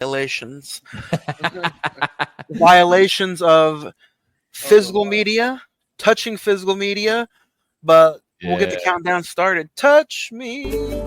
violations. Violations of physical media, touching physical media, but we'll get the countdown started. Touch me.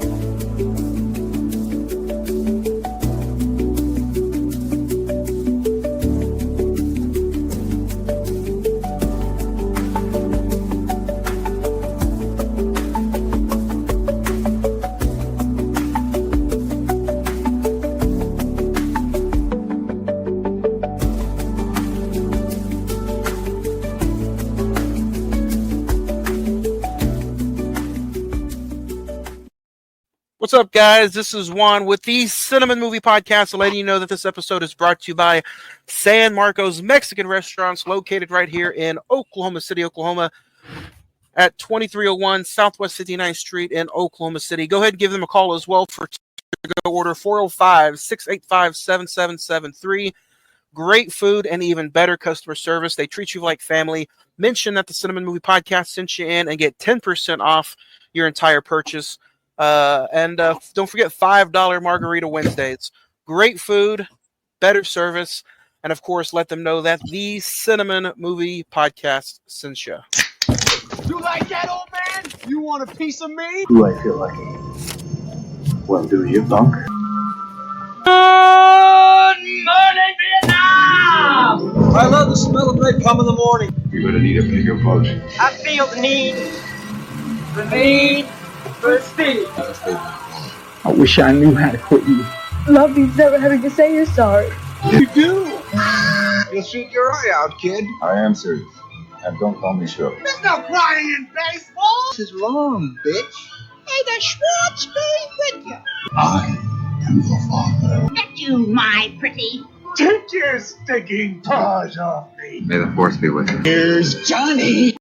What's up, guys? This is Juan with the Cine-Men Movie Podcast, letting you know that this episode is brought to you by San Marcos Mexican Restaurants, located right here in Oklahoma City, Oklahoma, at 2301 Southwest 59th Street in Oklahoma City. Go ahead and give them a call as well for to-go order 405-685-7773. Great food and even better customer service. They treat you like family. Mention that the Cine-Men Movie Podcast sent you in and get 10% off your entire purchase. And don't forget $5 Margarita Wednesdays. Great food, better service, and of course, let them know that the Cine-Men Movie Podcast sent you. You like that, old man? You want a piece of me? Do I feel lucky? Well, do you, punk? Good morning, Vietnam! I love the smell of napalm in the morning. You're gonna need a bigger boat. I feel the need for speed. I wish I knew how to quit you. Love means never having to say you're sorry. You do? You'll shoot your eye out, kid. I am serious. And don't call me Shirley. There's no crying in baseball. This is wrong, bitch. Hey, the Schwartz be with you. I am the father. At you, my pretty. Take your stinking paws off me. May the force be with you. Here's Johnny.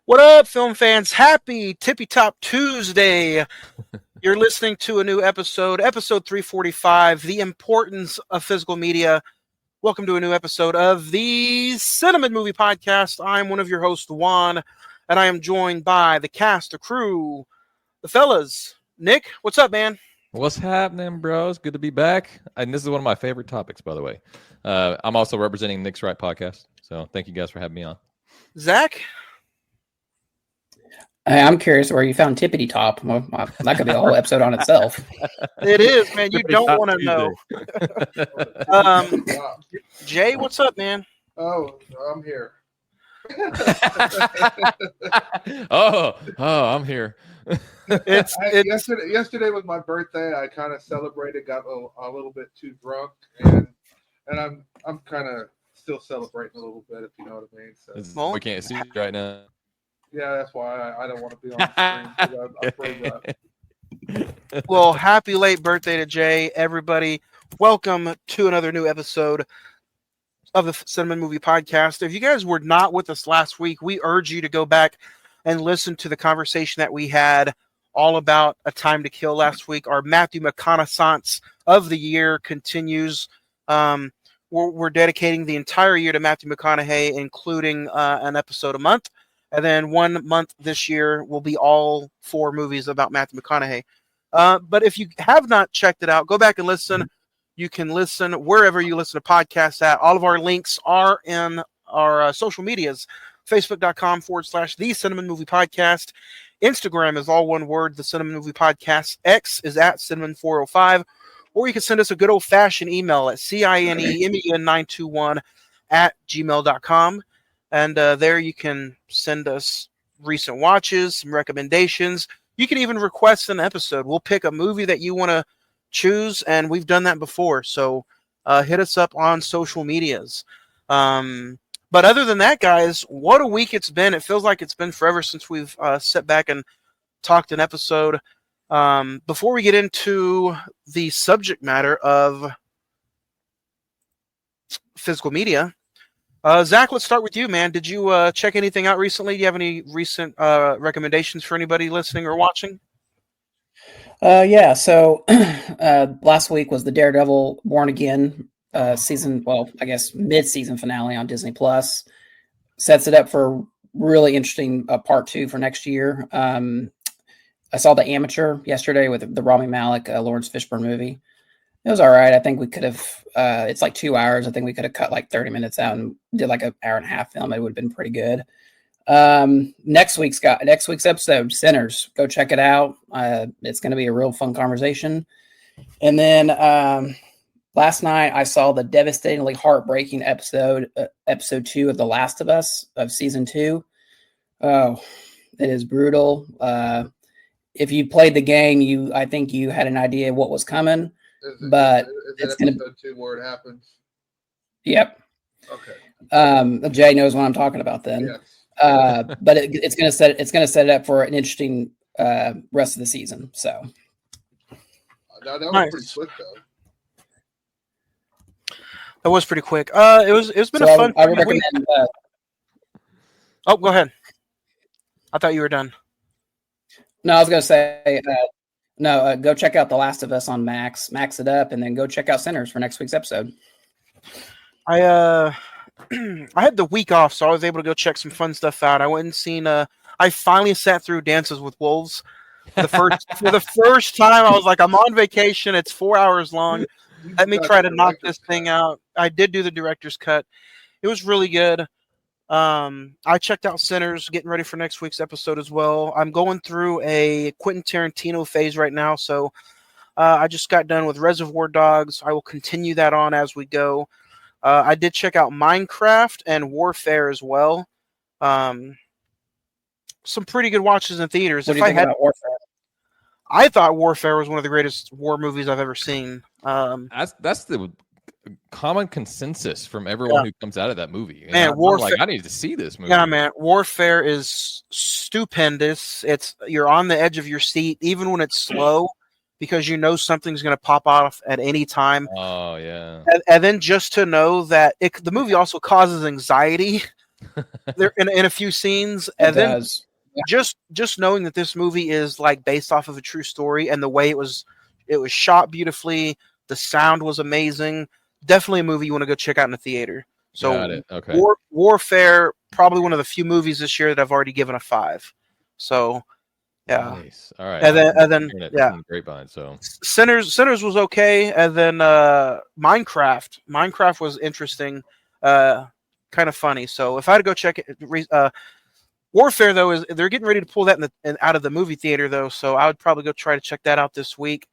What up, film fans? Happy Tippy Top Tuesday. You're listening to a new episode 345, The Importance of Physical Media. Welcome to a new episode of the Cine-Men Movie Podcast. I'm one of your hosts, Juan, and I am joined by the cast, the crew, the fellas. Nick, what's up, man? What's happening, bros? Good to be back. And this is one of my favorite topics, by the way. I'm also representing Nick's Right podcast, so thank you guys for having me on. Zach? Hey, I'm curious where you found Tippity Top. Well, that could be a whole episode on itself. It is, man. You don't want to know. Jay, what's up, man? Oh, I'm here. I'm here. Yesterday was my birthday. I kind of celebrated, got a little bit too drunk, and I'm kind of still celebrating a little bit, if you know what I mean. So we can't see you right now. Yeah, that's why I don't want to be on the screen. I'm afraid that. Well, happy late birthday to Jay, everybody. Welcome to another new episode of the Cine-Men Movie Podcast. If you guys were not with us last week, we urge you to go back and listen to the conversation that we had all about A Time to Kill last week. Our Matthew McConaughey of the year continues. We're dedicating the entire year to Matthew McConaughey, including an episode a month. And then 1 month this year will be all 4 movies about Matthew McConaughey. But if you have not checked it out, go back and listen. You can listen wherever you listen to podcasts at. All of our links are in our social medias. Facebook.com/The Cine-Men Movie Podcast. Instagram is all one word, The Cine-Men Movie Podcast. X is at Cinemen405. Or you can send us a good old-fashioned email at cinemen921@gmail.com. And there you can send us recent watches, some recommendations. You can even request an episode. We'll pick a movie that you want to choose, and we've done that before. So hit us up on social medias. But other than that, guys, what a week it's been. It feels like it's been forever since we've sat back and talked an episode. Before we get into the subject matter of physical media, Zach, let's start with you, man. Did you check anything out recently? Do you have any recent recommendations for anybody listening or watching? Yeah, so last week was the Daredevil Born Again season, well, I guess mid-season finale on Disney Plus. Sets it up for really interesting part 2 for next year. I saw The Amateur yesterday with the Rami Malek, Lawrence Fishburne movie. It was all right. I think we could have. It's like 2 hours. I think we could have cut like 30 minutes out and did like an hour and a half film. It would have been pretty good. Next week's episode, Sinners. Go check it out. It's going to be a real fun conversation. And then last night I saw the devastatingly heartbreaking episode 2 of The Last of Us of season 2. Oh, it is brutal. If you played the game, I think you had an idea what was coming. But it's going to 2 where it happens. Yep. Okay. Jay knows what I'm talking about then. Yes. But it's going to set it up for an interesting rest of the season. So That was Nice. pretty quick though. That was pretty quick. It's been a fun. I would recommend. Oh, go ahead. I thought you were done. No, I was going to say. Go check out The Last of Us on Max it up, and then go check out Sinners for next week's episode. I had the week off, so I was able to go check some fun stuff out. I went and seen. I finally sat through Dances with Wolves for the first time. I was like, I'm on vacation. It's 4 hours long. Let me try to knock this thing out. I did do the director's cut. It was really good. I checked out Sinners, getting ready for next week's episode as well. I'm going through a Quentin Tarantino phase right now, so I just got done with Reservoir Dogs. I will continue that on as we go. I did check out Minecraft and Warfare as well. Some pretty good watches in theaters. What do you think about Warfare? I thought Warfare was one of the greatest war movies I've ever seen. That's the common consensus from everyone who comes out of that movie. Man, I'm like, I need to see this movie. Yeah, man, Warfare is stupendous. You're on the edge of your seat, even when it's slow, because you know something's going to pop off at any time. Oh yeah, and then just to know that the movie also causes anxiety there in a few scenes, and then just knowing that this movie is like based off of a true story, and the way it was shot beautifully, the sound was amazing. Definitely a movie you want to go check out in the theater. So, got it. Okay. Warfare, probably one of the few movies this year that I've already given a 5. So, yeah. Nice. All right. And then yeah. Grapevine. So Sinners was okay, and then Minecraft was interesting, kind of funny. So if I had to go check it, Warfare though they're getting ready to pull that out of the movie theater though, so I would probably go try to check that out this week.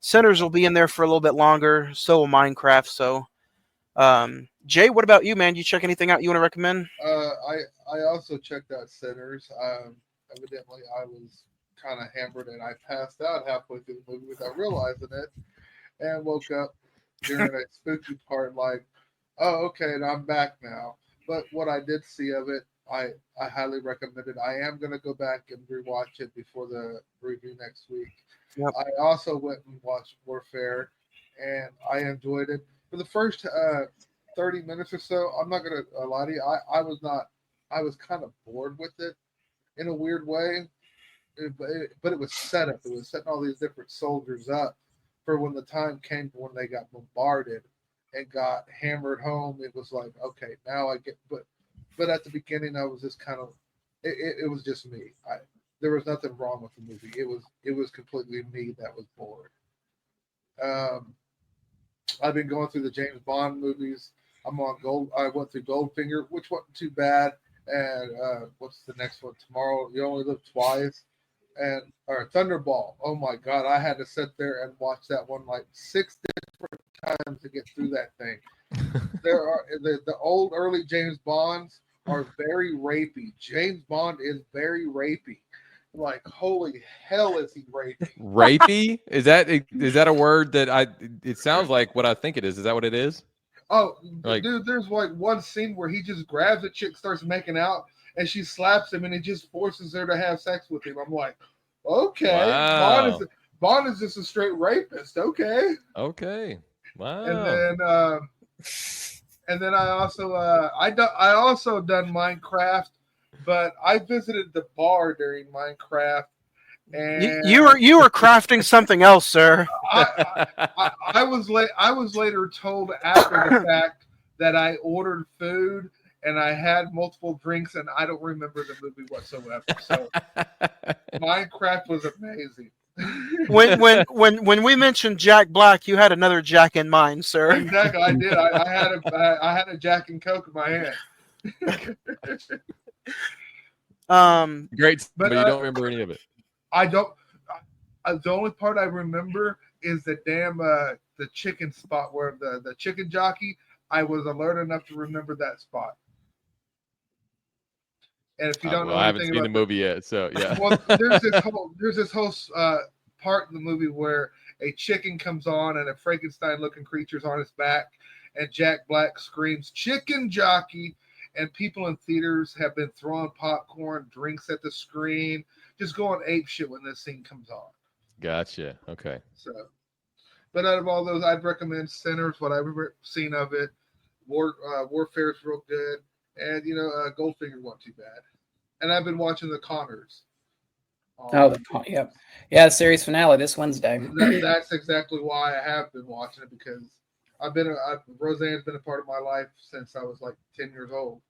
Sinners will be in there for a little bit longer. So will Minecraft. So, Jay, what about you, man? You check anything out you want to recommend? I also checked out Sinners. Evidently, I was kind of hammered and I passed out halfway through the movie without realizing it, and woke up during a spooky part. Like, oh, okay, and I'm back now. But what I did see of it, I highly recommend it. I am going to go back and rewatch it before the review next week. Yep. I also went and watched Warfare, and I enjoyed it. For the first 30 minutes or so, I'm not going to lie to you, I was kind of bored with it in a weird way, but it was set up. It was setting all these different soldiers up for when the time came when they got bombarded and got hammered home. It was like, okay, now I get, but at the beginning, I was just kind of, it was just me. There was nothing wrong with the movie. It was completely me that was bored. I've been going through the James Bond movies. I'm on Gold. I went through Goldfinger, which wasn't too bad. And what's the next one? Tomorrow You Only Live Twice. Or Thunderball. Oh my God, I had to sit there and watch that one like 6 different times to get through that thing. There are the old early James Bonds are very rapey. James Bond is very rapey. Like, holy hell, is he rapey? Rapey? Is that a word that it sounds like what I think it is. Is that what it is? Oh, dude, there's like one scene where he just grabs a chick, starts making out, and she slaps him, and he just forces her to have sex with him. I'm like, okay, wow. Bond is just a straight rapist. Okay. Wow. And then I also done Minecraft. But I visited the bar during Minecraft, and you were crafting something else, sir. I was late. I was later told after the fact that I ordered food and I had multiple drinks, and I don't remember the movie whatsoever. So Minecraft was amazing. When we mentioned Jack Black, you had another Jack in mind, sir. Exactly, I did. I had a Jack and Coke in my hand. Great, But but you don't remember any of it. I don't. The only part I remember is the damn the chicken spot where the chicken jockey. I was alert enough to remember that spot. And if you don't know I haven't anything seen the about movie yet, so yeah. well, there's this whole part in the movie where a chicken comes on and a Frankenstein-looking creature's on his back, and Jack Black screams "Chicken Jockey!" and people in theaters have been throwing popcorn, drinks at the screen, just going ape shit when this scene comes on. Gotcha. Okay. So, but out of all those, I'd recommend Sinners. What I've ever seen of it, Warfare's real good, and Goldfinger wasn't too bad. And I've been watching The Connors. Yep. Yeah, the series finale this Wednesday. That's exactly why I have been watching it, because Roseanne's been a part of my life since I was like 10 years old.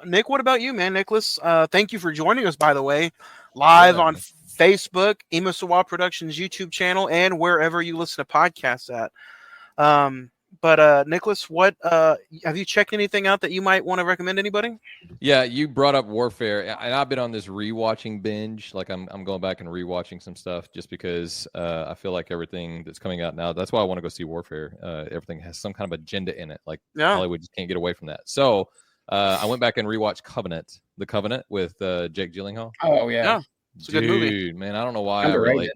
Nick, what about you, man? Nicholas, thank you for joining us, by the way, live on Facebook, Emasawa Productions YouTube channel, and wherever you listen to podcasts at. But Nicholas, what have you checked anything out that you might want to recommend anybody? Yeah, you brought up Warfare, and I've been on this rewatching binge. Like I'm going back and rewatching some stuff just because I feel like everything that's coming out now. That's why I want to go see Warfare. Everything has some kind of agenda in it. Like Hollywood just can't get away from that. So I went back and rewatched The Covenant with Jake Gyllenhaal. Oh yeah. It's a good movie, man. I don't know why Underrated.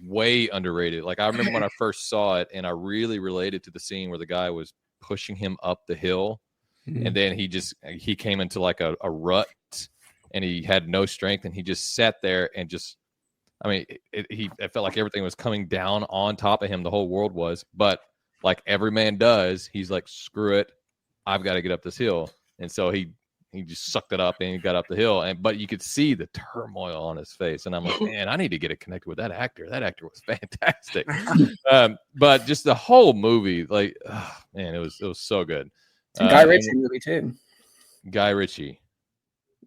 way underrated. Like I remember when I first saw it, and I really related to the scene where the guy was pushing him up the hill, and then he came into like a rut, and he had no strength, and he just sat there and just, I mean, it felt like everything was coming down on top of him. The whole world was, but like every man does, he's like, screw it, I've got to get up this hill, and so he just sucked it up and he got up the hill. But you could see the turmoil on his face. And I'm like, man, I need to get it connected with that actor. That actor was fantastic. But just the whole movie, like, man, it was so good. It's a Guy Ritchie movie too. Guy Ritchie.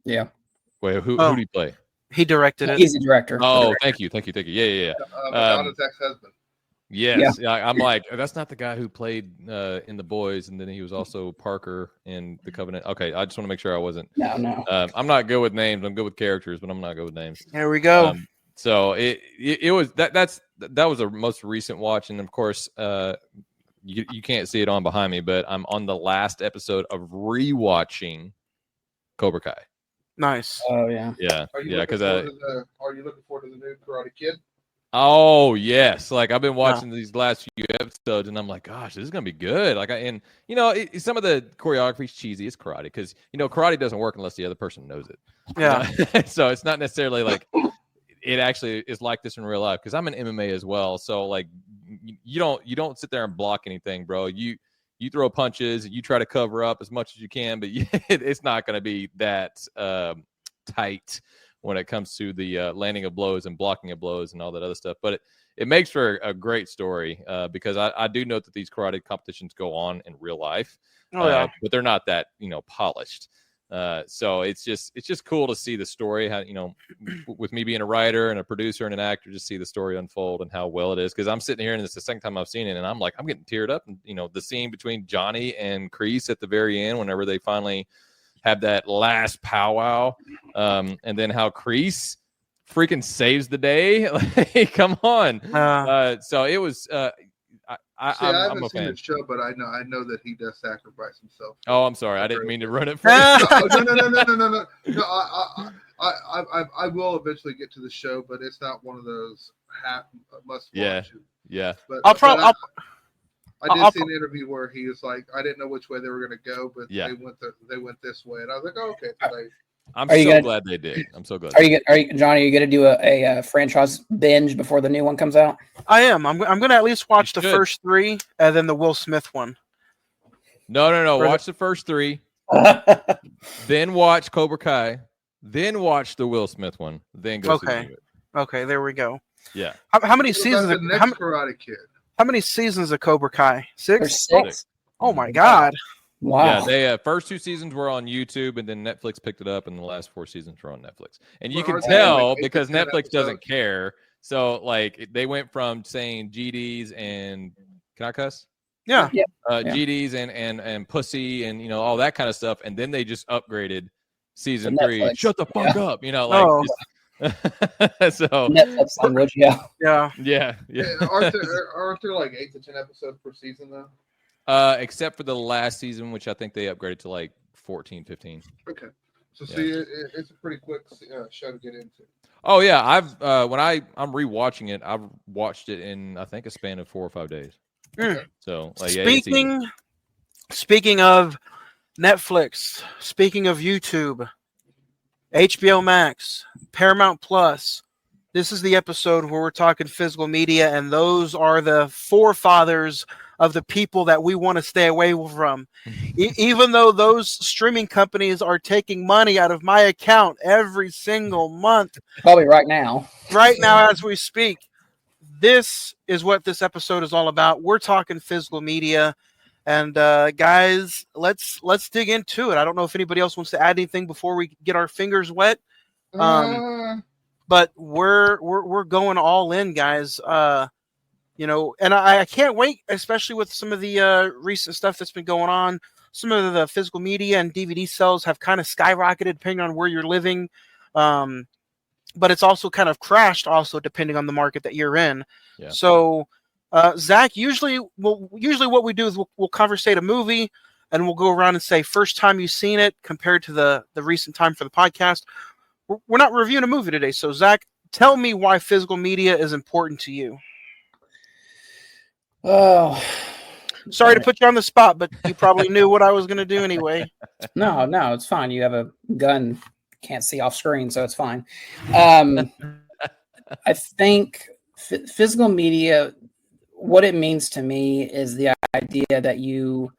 Yeah. Wait, who did he play? He directed it. He's the director. Oh, thank you. Yeah. Madonna's ex-husband. Yes. Yeah. I'm like, that's not the guy who played in The Boys, and then he was also Parker in The Covenant. Okay, I just want to make sure I wasn't. No. I'm not good with names. I'm good with characters, but I'm not good with names. There we go. So it was that was a most recent watch, and of course, you can't see it on behind me, but I'm on the last episode of rewatching Cobra Kai. Nice. Oh yeah. Yeah. Are you looking forward to the new Karate Kid? Oh yes, like I've been watching these last few episodes, and I'm like, gosh, this is gonna be good. Like, some of the choreography is cheesy. It's karate because karate doesn't work unless the other person knows it. Yeah. So it's not necessarily like it actually is like this in real life, because I'm in MMA as well. So like you don't sit there and block anything, bro. You throw punches and you try to cover up as much as you can, but it's not gonna be that tight when it comes to the landing of blows and blocking of blows and all that other stuff. But it makes for a great story because I do note that these karate competitions go on in real life, but they're not that, polished. So it's just cool to see the story, how, with me being a writer and a producer and an actor, just see the story unfold and how well it is. Because I'm sitting here and it's the second time I've seen it, and I'm like, I'm getting teared up. And, the scene between Johnny and Kreese at the very end, whenever they finally have that last powwow, and then how Kreese freaking saves the day. Like, come on. So it was. I haven't seen the show, but I know that he does sacrifice himself. Oh, I'm sorry, I didn't mean to run it for you. No. I will eventually get to the show, but it's not one of those must watch. Yeah. But I did see an interview where he was like, I didn't know which way they were going to go, but they went this way, and I was like, oh, okay. I'm so glad they did. I'm so glad. Are you, Johnny? Are you going to do a franchise binge before the new one comes out? I am. I'm going to at least watch the first 3, and then the Will Smith one. No. Watch the first 3, then watch Cobra Kai, then watch the Will Smith one, then go. Okay. Okay. There we go. Yeah. How many seasons? The next Karate Kid. How many seasons of Cobra Kai? 6? There's 6. Oh my God. Wow. Yeah, they first 2 seasons were on YouTube, and then Netflix picked it up, and the last 4 seasons were on Netflix. And you But can aren't they tell like 8 to because 10 Netflix doesn't episodes? care. So like they went from saying GDs and can I cuss? Yeah. Yeah. GDs and pussy and all that kind of stuff, and then they just upgraded season To 3. Netflix. Shut the fuck Yeah. up, like Oh. just so Netflix language, yeah. Yeah. yeah. Aren't there like 8 to 10 episodes per season though? Except for the last season, which I think they upgraded to like 14, 15. Okay, so Yeah. see, it's a pretty quick show to get into. Oh yeah, I've when I'm rewatching it, I've watched it in I think a span of 4 or 5 days. Mm. So like, yeah, it's easy. Speaking of Netflix, speaking of YouTube, HBO Max, Paramount Plus, this is the episode where we're talking physical media, and those are the forefathers of the people that we want to stay away from. Even though those streaming companies are taking money out of my account every single month, Probably right now. right now as we speak, this is what this episode is all about. We're talking physical media. And guys, let's dig into it. I don't know if anybody else wants to add anything before we get our fingers wet. But we're going all in, guys. And I can't wait, especially with some of the recent stuff that's been going on. Some of the physical media and DVD sales have kind of skyrocketed depending on where you're living. But it's also kind of crashed also depending on the market that you're in. Yeah. So Zach, usually what we do is we'll conversate a movie and we'll go around and say first time you've seen it compared to the recent time for the podcast. We're not reviewing a movie today. So Zach, tell me why physical media is important to you. Oh, sorry to put you on the spot, but you probably knew what I was going to do anyway. No, it's fine. You have a gun, can't see off screen, so it's fine. I think physical media, what it means to me is the idea that you,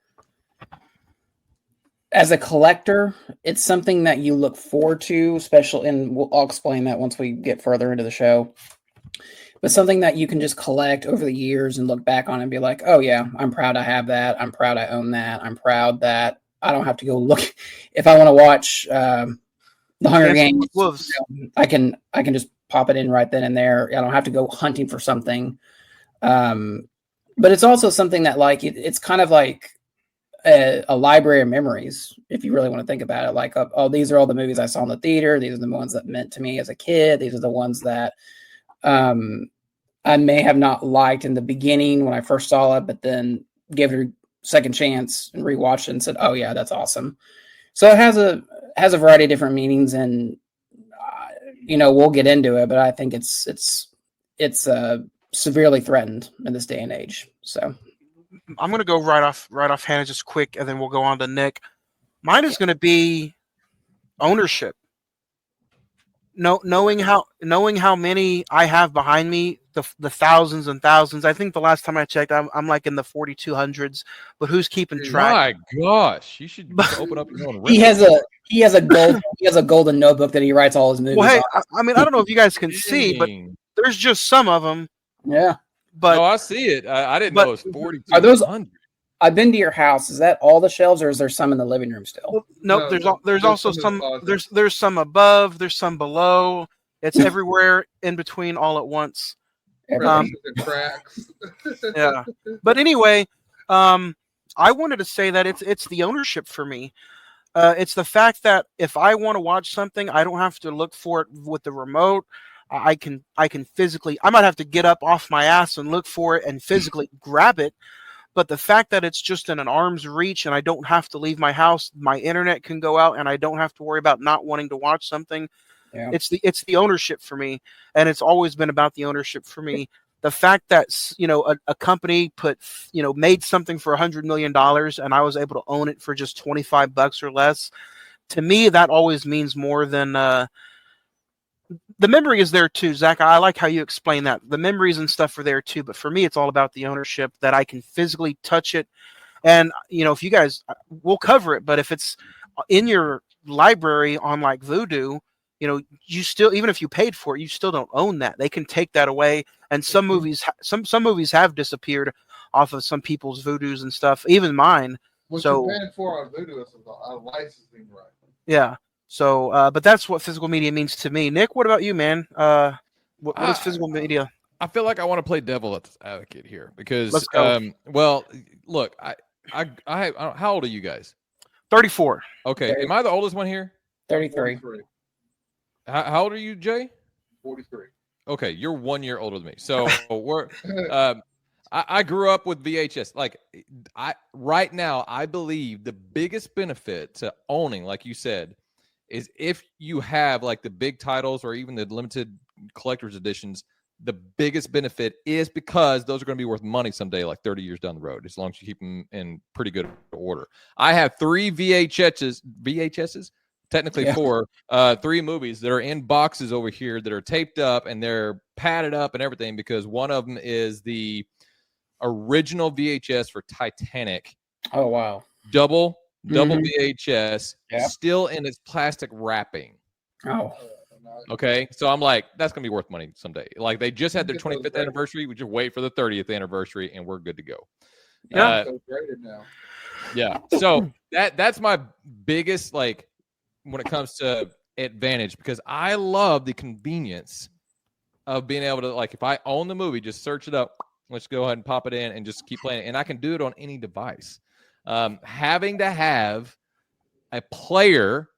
as a collector, it's something that you look forward to, especially, and I'll explain that once we get further into the show. But something that you can just collect over the years and look back on and be like, oh yeah, I'm proud I have that. I'm proud I own that. I'm proud that I don't have to go look. If I want to watch The Hunger Games, I can just pop it in right then and there. I don't have to go hunting for something. But it's also something that like, it's kind of like a library of memories, if you really want to think about it. Like, oh, these are all the movies I saw in the theater. These are the ones that meant to me as a kid. These are the ones that I may have not liked in the beginning when I first saw it, but then gave it a second chance and rewatched it and said, "Oh yeah, that's awesome." So it has a variety of different meanings, and we'll get into it. But I think it's severely threatened in this day and age. So I'm going to go right off hand just quick, and then we'll go on to Nick. Mine is going to be ownership. Knowing how many I have behind me, the thousands and thousands. I think the last time I checked, I'm like in the 4,200s. But who's keeping track? My gosh, you should open up your own. He has a golden notebook that he writes all his movies. Well, hey, on. I mean, I don't know if you guys can see, but there's just some of them. Yeah, but I see it. I didn't know it was 4,200. Are those? I've been to your house. Is that all the shelves, or is there some in the living room still? Well, no, there's also some. There's some above. There's some below. It's everywhere in between, all at once. Cracks. Yeah, but anyway, I wanted to say that it's the ownership for me. It's the fact that if I want to watch something, I don't have to look for it with the remote. I can physically. I might have to get up off my ass and look for it and physically grab it. But the fact that it's just in an arm's reach and I don't have to leave my house, my internet can go out and I don't have to worry about not wanting to watch something. Yeah. It's the ownership for me. And it's always been about the ownership for me. The fact that, a company made something for $100 million and I was able to own it for just $25 or less. To me, that always means more than, the memory is there too, Zach. I like how you explain that. The memories and stuff are there too, but for me, it's all about the ownership, that I can physically touch it. And, if you guys, we'll cover it, but if it's in your library on like Vudu, you still, even if you paid for it, you still don't own that. They can take that away. And some movies have disappeared off of some people's Vudus and stuff, even mine. What So you're paying for on Voodoo is a licensing right. yeah. So, but that's what physical media means to me. Nick, what about you, man? What is physical media? I feel like I want to play devil's advocate here because, Let's go. well, look, how old are you guys? 34. Okay, am I the oldest one here? 33. 43. How old are you, Jay? 43. Okay, you're 1 year older than me. So we're I grew up with VHS. Like right now, I believe the biggest benefit to owning, like you said, is if you have like the big titles or even the limited collector's editions. The biggest benefit is because those are going to be worth money someday, like 30 years down the road, as long as you keep them in pretty good order. I have 3 VHSs, technically 4, 3 movies that are in boxes over here that are taped up and they're padded up and everything because one of them is the original VHS for Titanic. Oh, wow. Double Mhm. VHS, Yep. still in its plastic wrapping. Oh, Okay, so I'm like, that's gonna be worth money someday. Like they just had their Get those 25th rated. anniversary. We just wait for the 30th anniversary, and we're good to go. Yeah. So graded now. Yeah. So that's my biggest like when it comes to advantage because I love the convenience of being able to like if I own the movie, just search it up. Let's go ahead and pop it in and just keep playing it, and I can do it on any device. Having to have a player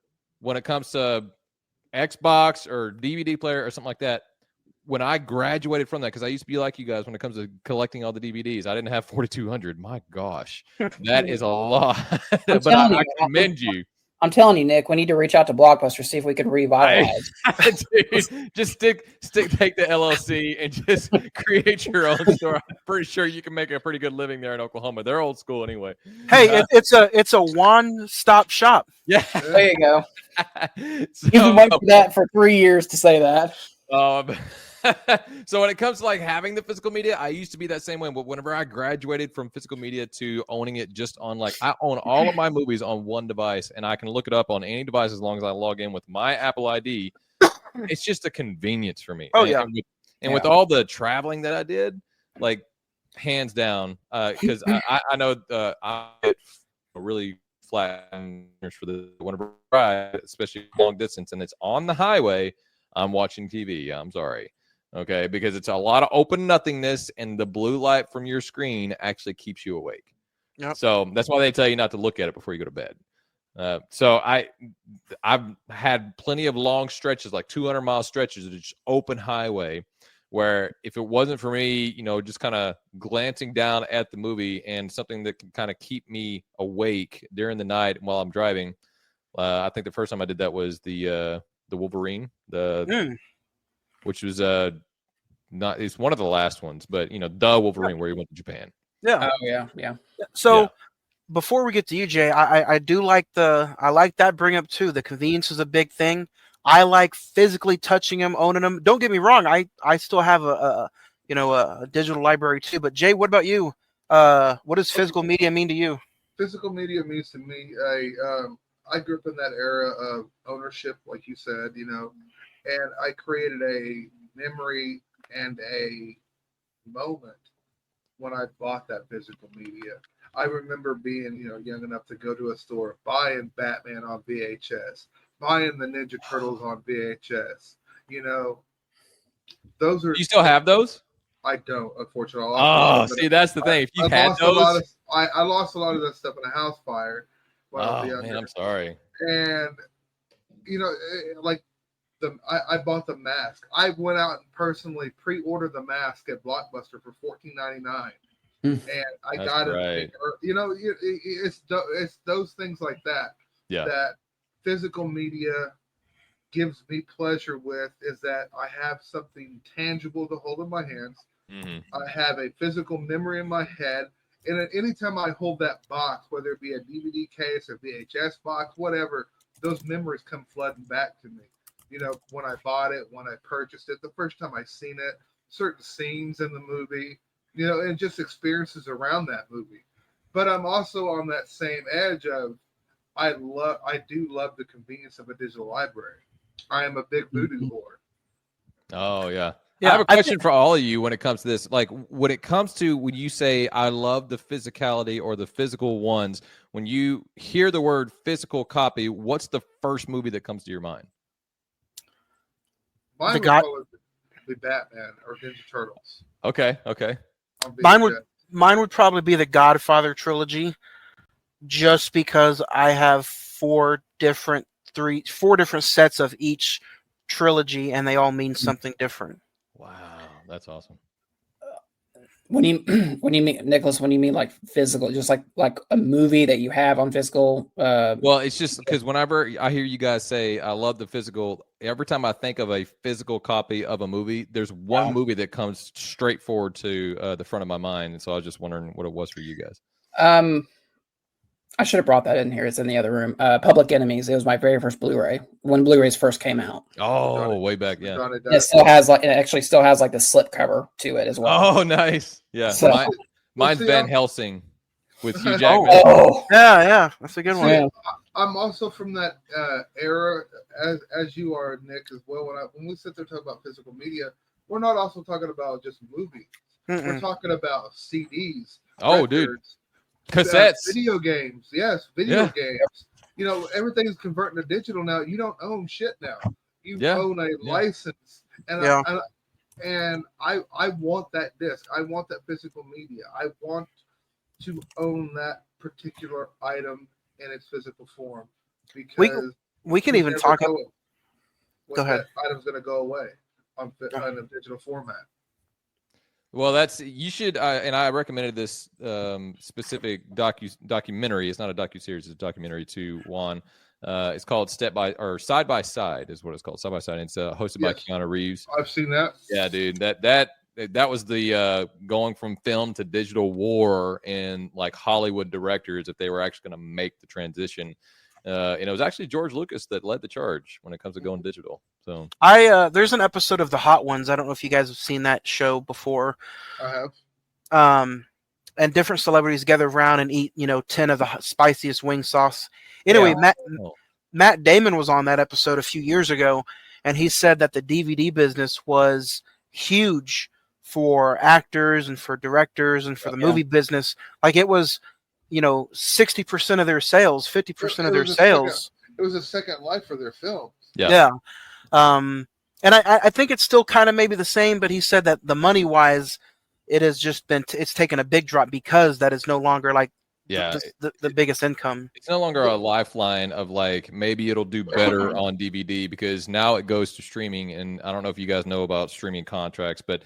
when it comes to Xbox or DVD player or something like that. When I graduated from that, because I used to be like you guys when it comes to collecting all the DVDs, I didn't have 4,200. My gosh, that is a lot. But I commend you. I'm telling you, Nick, we need to reach out to Blockbuster, see if we can revitalize. Dude, just take the LLC and just create your own store. I'm pretty sure you can make a pretty good living there in Oklahoma. They're old school anyway. Hey, it's a one-stop shop. Yeah. There you go. So, You've been waiting for that for 3 years to say that. So when it comes to like having the physical media, I used to be that same way. But whenever I graduated from physical media to owning it just on like I own all of my movies on one device and I can look it up on any device as long as I log in with my Apple ID. It's just a convenience for me. Oh, yeah. And with all the traveling that I did, like hands down, because I know I get really flat for the whenever I ride, especially long distance, and it's on the highway. I'm watching TV. I'm sorry. Okay. Because it's a lot of open nothingness and the blue light from your screen actually keeps you awake. Yep. So that's why they tell you not to look at it before you go to bed. So I've had plenty of long stretches, like 200-mile stretches of just open highway where if it wasn't for me, just kind of glancing down at the movie and something that can kind of keep me awake during the night while I'm driving. I think the first time I did that was the Wolverine, which was it's one of the last ones, but the Wolverine where he went to Japan. Yeah. Oh, yeah. So before we get to you, Jay, I do like that bring up too. The convenience is a big thing. I like physically touching them, owning them. Don't get me wrong. I still have a digital library too. But Jay, what about you? What does physical media mean to you? Physical media means to me, I grew up in that era of ownership, like you said, and I created a memory and a moment when I bought that physical media. I remember being, young enough to go to a store, buying Batman on VHS, buying the Ninja Turtles on VHS. Those are. Do you still have those? I don't, unfortunately. See, that's the thing. If you had those, I lost a lot of that stuff in a house fire. Man, I'm sorry. And like I bought the mask. I went out and personally pre-ordered the mask at Blockbuster for $14.99, and I got it. Right. It's those things like that. Yeah. That physical media gives me pleasure with is that I have something tangible to hold in my hands. Mm-hmm. I have a physical memory in my head. And at any time I hold that box, whether it be a DVD case, a VHS box, whatever, those memories come flooding back to me. When I bought it, when I purchased it, the first time I seen it, certain scenes in the movie, and just experiences around that movie. But I'm also on that same edge of I do love the convenience of a digital library. I am a big Voodoo whore. Oh yeah. I have a question for all of you when it comes to this. Like, when it comes to when you say, I love the physicality or the physical ones, when you hear the word physical copy, what's the first movie that comes to your mind? Mine would probably be Batman or Ninja Turtles. Okay. Mine would probably be the Godfather trilogy, just because I have four different sets of each trilogy, and they all mean something different. Wow, that's awesome. When you mean, Nicholas, when you mean like physical, just like a movie that you have on physical. Well, it's just because whenever I hear you guys say I love the physical, every time I think of a physical copy of a movie, there's one movie that comes straight forward to the front of my mind, and so I was just wondering what it was for you guys. I should have brought that in here. It's in the other room. Public Enemies. It was my very first Blu-ray when Blu-rays first came out. Oh, way back, yeah. It still has it actually still has like the slip cover to it as well. Oh, nice. Yeah. So, mine's Van Helsing with Hugh Jackman. Yeah, that's a good one. Yeah. I'm also from that era, as you are, Nick, as well. When we sit there talking about physical media, we're not also talking about just movies. We're talking about CDs. Oh, records, dude. Cassettes. Video games. Yes, video games. You know, everything's converting to digital now. You don't own shit now. You own a license. And I want that disc. I want that physical media. I want to own that particular item in its physical form, because we can even talk about go ahead. That item's going to go away on a digital format. Well, you should, and I recommended this specific documentary. It's not a docuseries; it's a documentary to Juan. It's called Side by Side is what it's called. Side by Side. It's hosted by Keanu Reeves. I've seen that. Yeah, dude. That was the going from film to digital war in like Hollywood directors, if they were actually going to make the transition. And it was actually George Lucas that led the charge when it comes to going digital. So there's an episode of The Hot Ones. I don't know if you guys have seen that show before. I have. And different celebrities gather around and eat, 10 of the spiciest wing sauce. Anyway, Matt Damon was on that episode a few years ago, and he said that the DVD business was huge for actors and for directors and for the movie business. Like it was, 60% of their sales, 50% of their sales. It was a second life for their films. Yeah. And I think it's still kind of maybe the same, but he said that the money wise, it has just been, it's taken a big drop because that is no longer like the biggest income. It's no longer a lifeline of like, maybe it'll do better on DVD, because now it goes to streaming. And I don't know if you guys know about streaming contracts, but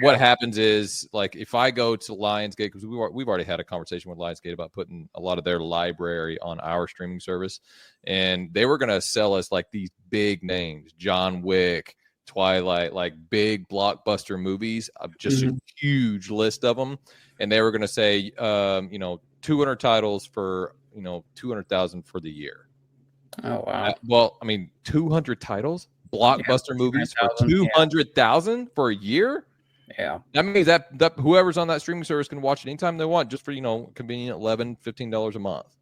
what happens is, like, if I go to Lionsgate, because we've already had a conversation with Lionsgate about putting a lot of their library on our streaming service, and they were going to sell us like these big names, John Wick, Twilight, like big blockbuster movies, just a huge list of them. And they were going to say, 200 titles for, $200,000 for the year. Oh, wow. Well, I mean, 200 titles, blockbuster movies for 200,000 for a year. Yeah. That means that whoever's on that streaming service can watch it anytime they want, just for, convenient $11, $15 a month.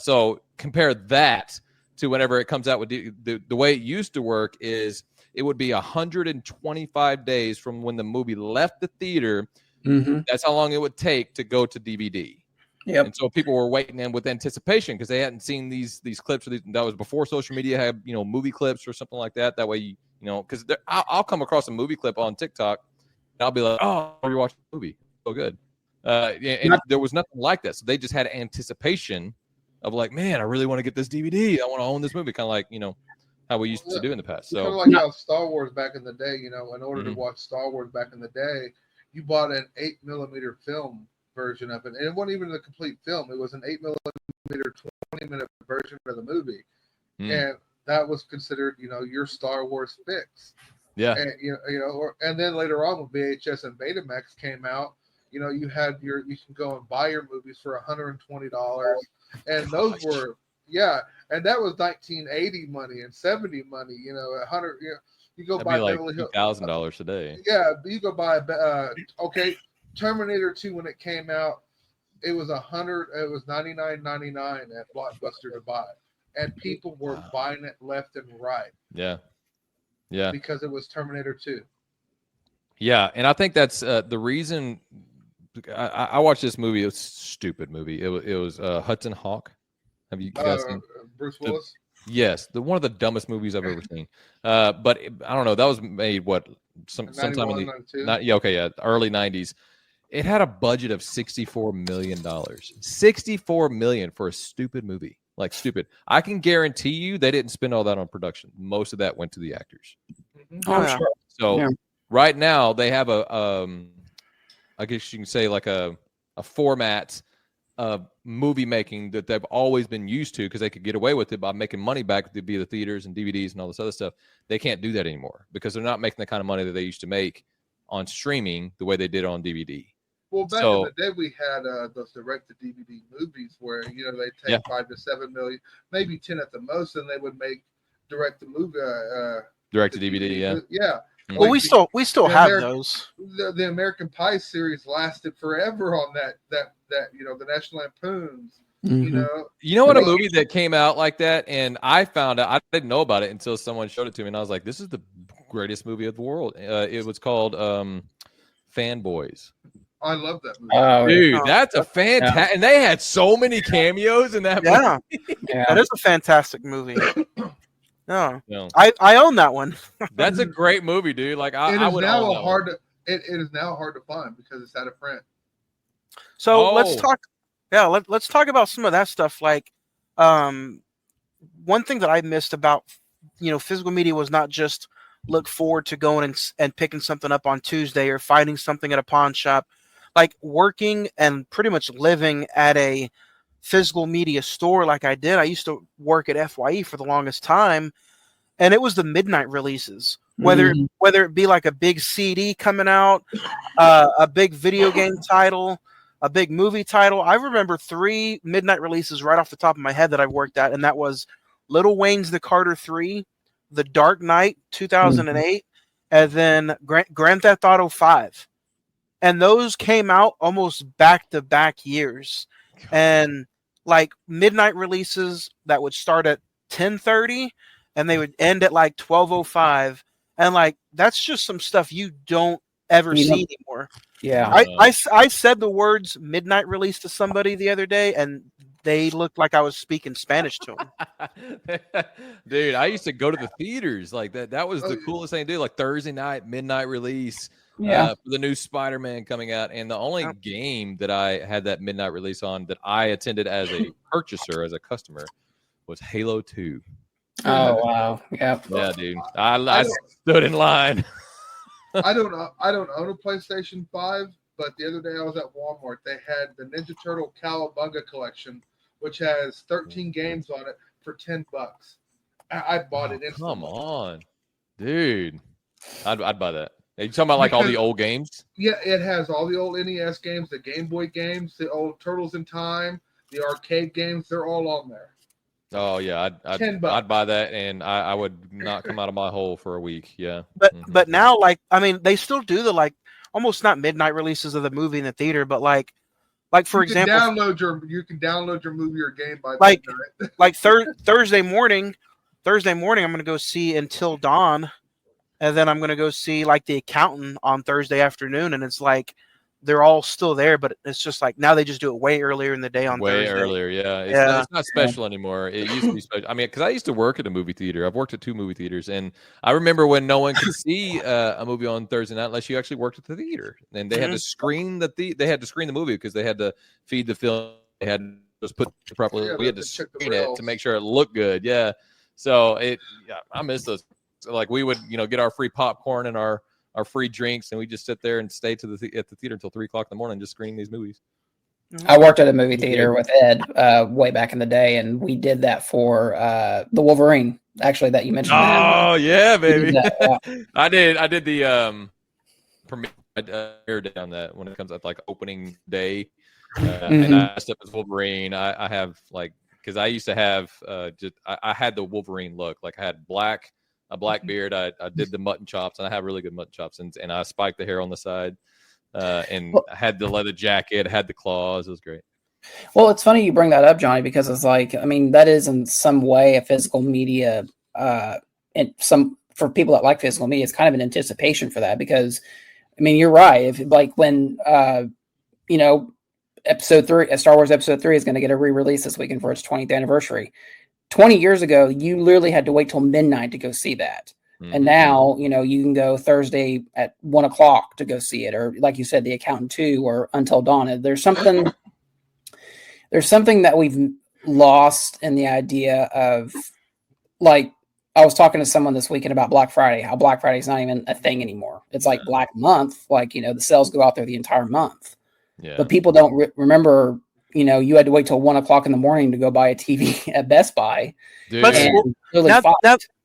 So compare that to whenever it comes out with the way it used to work is it would be 125 days from when the movie left the theater. That's how long it would take to go to DVD. Yep. And so people were waiting in with anticipation because they hadn't seen these clips. That was before social media had, movie clips or something like that. That way, because I'll come across a movie clip on TikTok and I'll be like, oh, you're watching a movie. So good. And there was nothing like that. So they just had anticipation of like, man, I really want to get this DVD. I want to own this movie. Kind of like, how we used to do in the past. So kind of like how Star Wars back in the day, in order to watch Star Wars back in the day, you bought an 8mm film version of it. And it wasn't even the complete film. It was an 8mm 20-minute version of the movie. And that was considered, your Star Wars fix. Yeah. And, and then later on when VHS and Betamax came out, you had you can go and buy your movies for $120. And those were, and that was 1980 money and 70 money, 100, you go buy like Beverly Hills $2,000 today. Yeah, you go buy Terminator 2 when it came out, it was $99.99 at Blockbuster to buy, and people were buying it left and right. Yeah, because it was Terminator 2. Yeah, and I think that's the reason. I watched this movie. It was a stupid movie. It was Hudson Hawk. Have you guys seen? Bruce Willis. Yes, one of the dumbest movies I've ever seen. But I don't know. That was made sometime in the 92. early '90s. It had a budget of $64 million. $64 million for a stupid movie. Like stupid. I can guarantee you they didn't spend all that on production. Most of that went to the actors. Oh, yeah. Sure. So Yeah. right now they have I guess you can say like a format of movie making that they've always been used to because they could get away with it by making money back via the theaters and DVDs and all this other stuff. They can't do that anymore because they're not making the kind of money that they used to make on streaming the way they did on DVD. Well, back in the day, we had those direct-to-DVD movies where they take 5 to 7 million, maybe 10 at the most, and they would make direct-to-movie, direct-to-DVD. Yeah. Mm-hmm. Well, we still have those. The American Pie series lasted forever on that the National Lampoons. Mm-hmm. You know what? A movie that came out like that, and I found out I didn't know about it until someone showed it to me, and I was like, "This is the greatest movie of the world." It was called Fanboys. I love that movie. Oh, Dude, that's a fantastic. And they had so many cameos in that movie. yeah. That is a fantastic movie. No, No. I own that one. That's a great movie, dude. Like I would own that one. It is now hard to find because it's out of print. So let's talk. Yeah, let's talk about some of that stuff. Like, one thing that I missed about physical media was not just look forward to going and picking something up on Tuesday or finding something at a pawn shop. Like working and pretty much living at a physical media store like I did. I used to work at FYE for the longest time, and it was the midnight releases. Whether it be like a big CD coming out, a big video game title, a big movie title. I remember 3 midnight releases right off the top of my head that I worked at, and that was Lil Wayne's The Carter 3, The Dark Knight 2008, and then Grand Theft Auto 5. And those came out almost back-to-back years. And like midnight releases that would start at 10:30 and they would end at like 12:05. And like that's just some stuff you don't ever see anymore. Yeah. I said the words midnight release to somebody the other day, and they looked like I was speaking Spanish to them. Dude, I used to go to the theaters like that. That was the coolest thing to do. Like Thursday night, midnight release. For the new Spider-Man coming out. And the only game that I had that midnight release on that I attended as a purchaser, as a customer, was Halo 2. Oh, wow. Yep. Yeah, dude. I stood in line. I don't own a PlayStation 5, but the other day I was at Walmart. They had the Ninja Turtle Cowabunga collection, which has 13 games on it for $10. I bought it instantly. Come on, dude. I'd buy that. Are you talking about like all the old games? Yeah, it has all the old NES games, the Game Boy games, the old Turtles in Time, the arcade games. They're all on there. Oh yeah, I'd buy that, and I would not come out of my hole for a week. Yeah, but now, like, I mean, they still do the like almost not midnight releases of the movie in the theater, but like for example, you can download your movie or game by like midnight. Like Thursday morning, I'm going to go see Until Dawn. And then I'm going to go see like The Accountant on Thursday afternoon. And it's like, they're all still there, but it's just like, now they just do it way earlier in the day on Thursday. Way earlier. Yeah. It's not special anymore. It used to be special. I mean, cause I used to work at a movie theater. I've worked at 2 movie theaters, and I remember when no one could see a movie on Thursday night unless you actually worked at the theater, and they had to screen they had to screen the movie because they had to feed the film. They had to just put it properly. We had to screen it to make sure it looked good. Yeah. So I miss those. Like we would, get our free popcorn and our free drinks, and we just sit there and stay at the theater until 3:00 in the morning, just screening these movies. I worked at a movie theater with Ed way back in the day, and we did that for the Wolverine. Actually, that you mentioned. Oh yeah, baby. That, yeah. I did the premiere down that when it comes at like opening day, and I dressed up as Wolverine. I have like because I used to have I had the Wolverine look. Like I had a black beard. I did the mutton chops, and I have really good mutton chops, and I spiked the hair on the side, and I had the leather jacket, had the claws. It was great. Well, it's funny you bring that up, Johnny, because it's like, I mean, that is in some way a physical media, and for people that like physical media, it's kind of an anticipation for that because I mean, you're right. If like when you know, episode 3, Star Wars episode 3 is going to get a re-release this weekend for its 20th anniversary. 20 years ago, you literally had to wait till midnight to go see that. And now, you know, you can go Thursday at 1:00 to go see it, or like you said, The Accountant 2 or Until Dawn. There's something that we've lost in the idea of, like, I was talking to someone this weekend about Black Friday, how Black Friday is not even a thing anymore. It's like Black Month, like, you know, the sales go out there the entire month. Yeah. But people don't remember, you know, you had to wait till 1:00 in the morning to go buy a TV at Best Buy. Dude.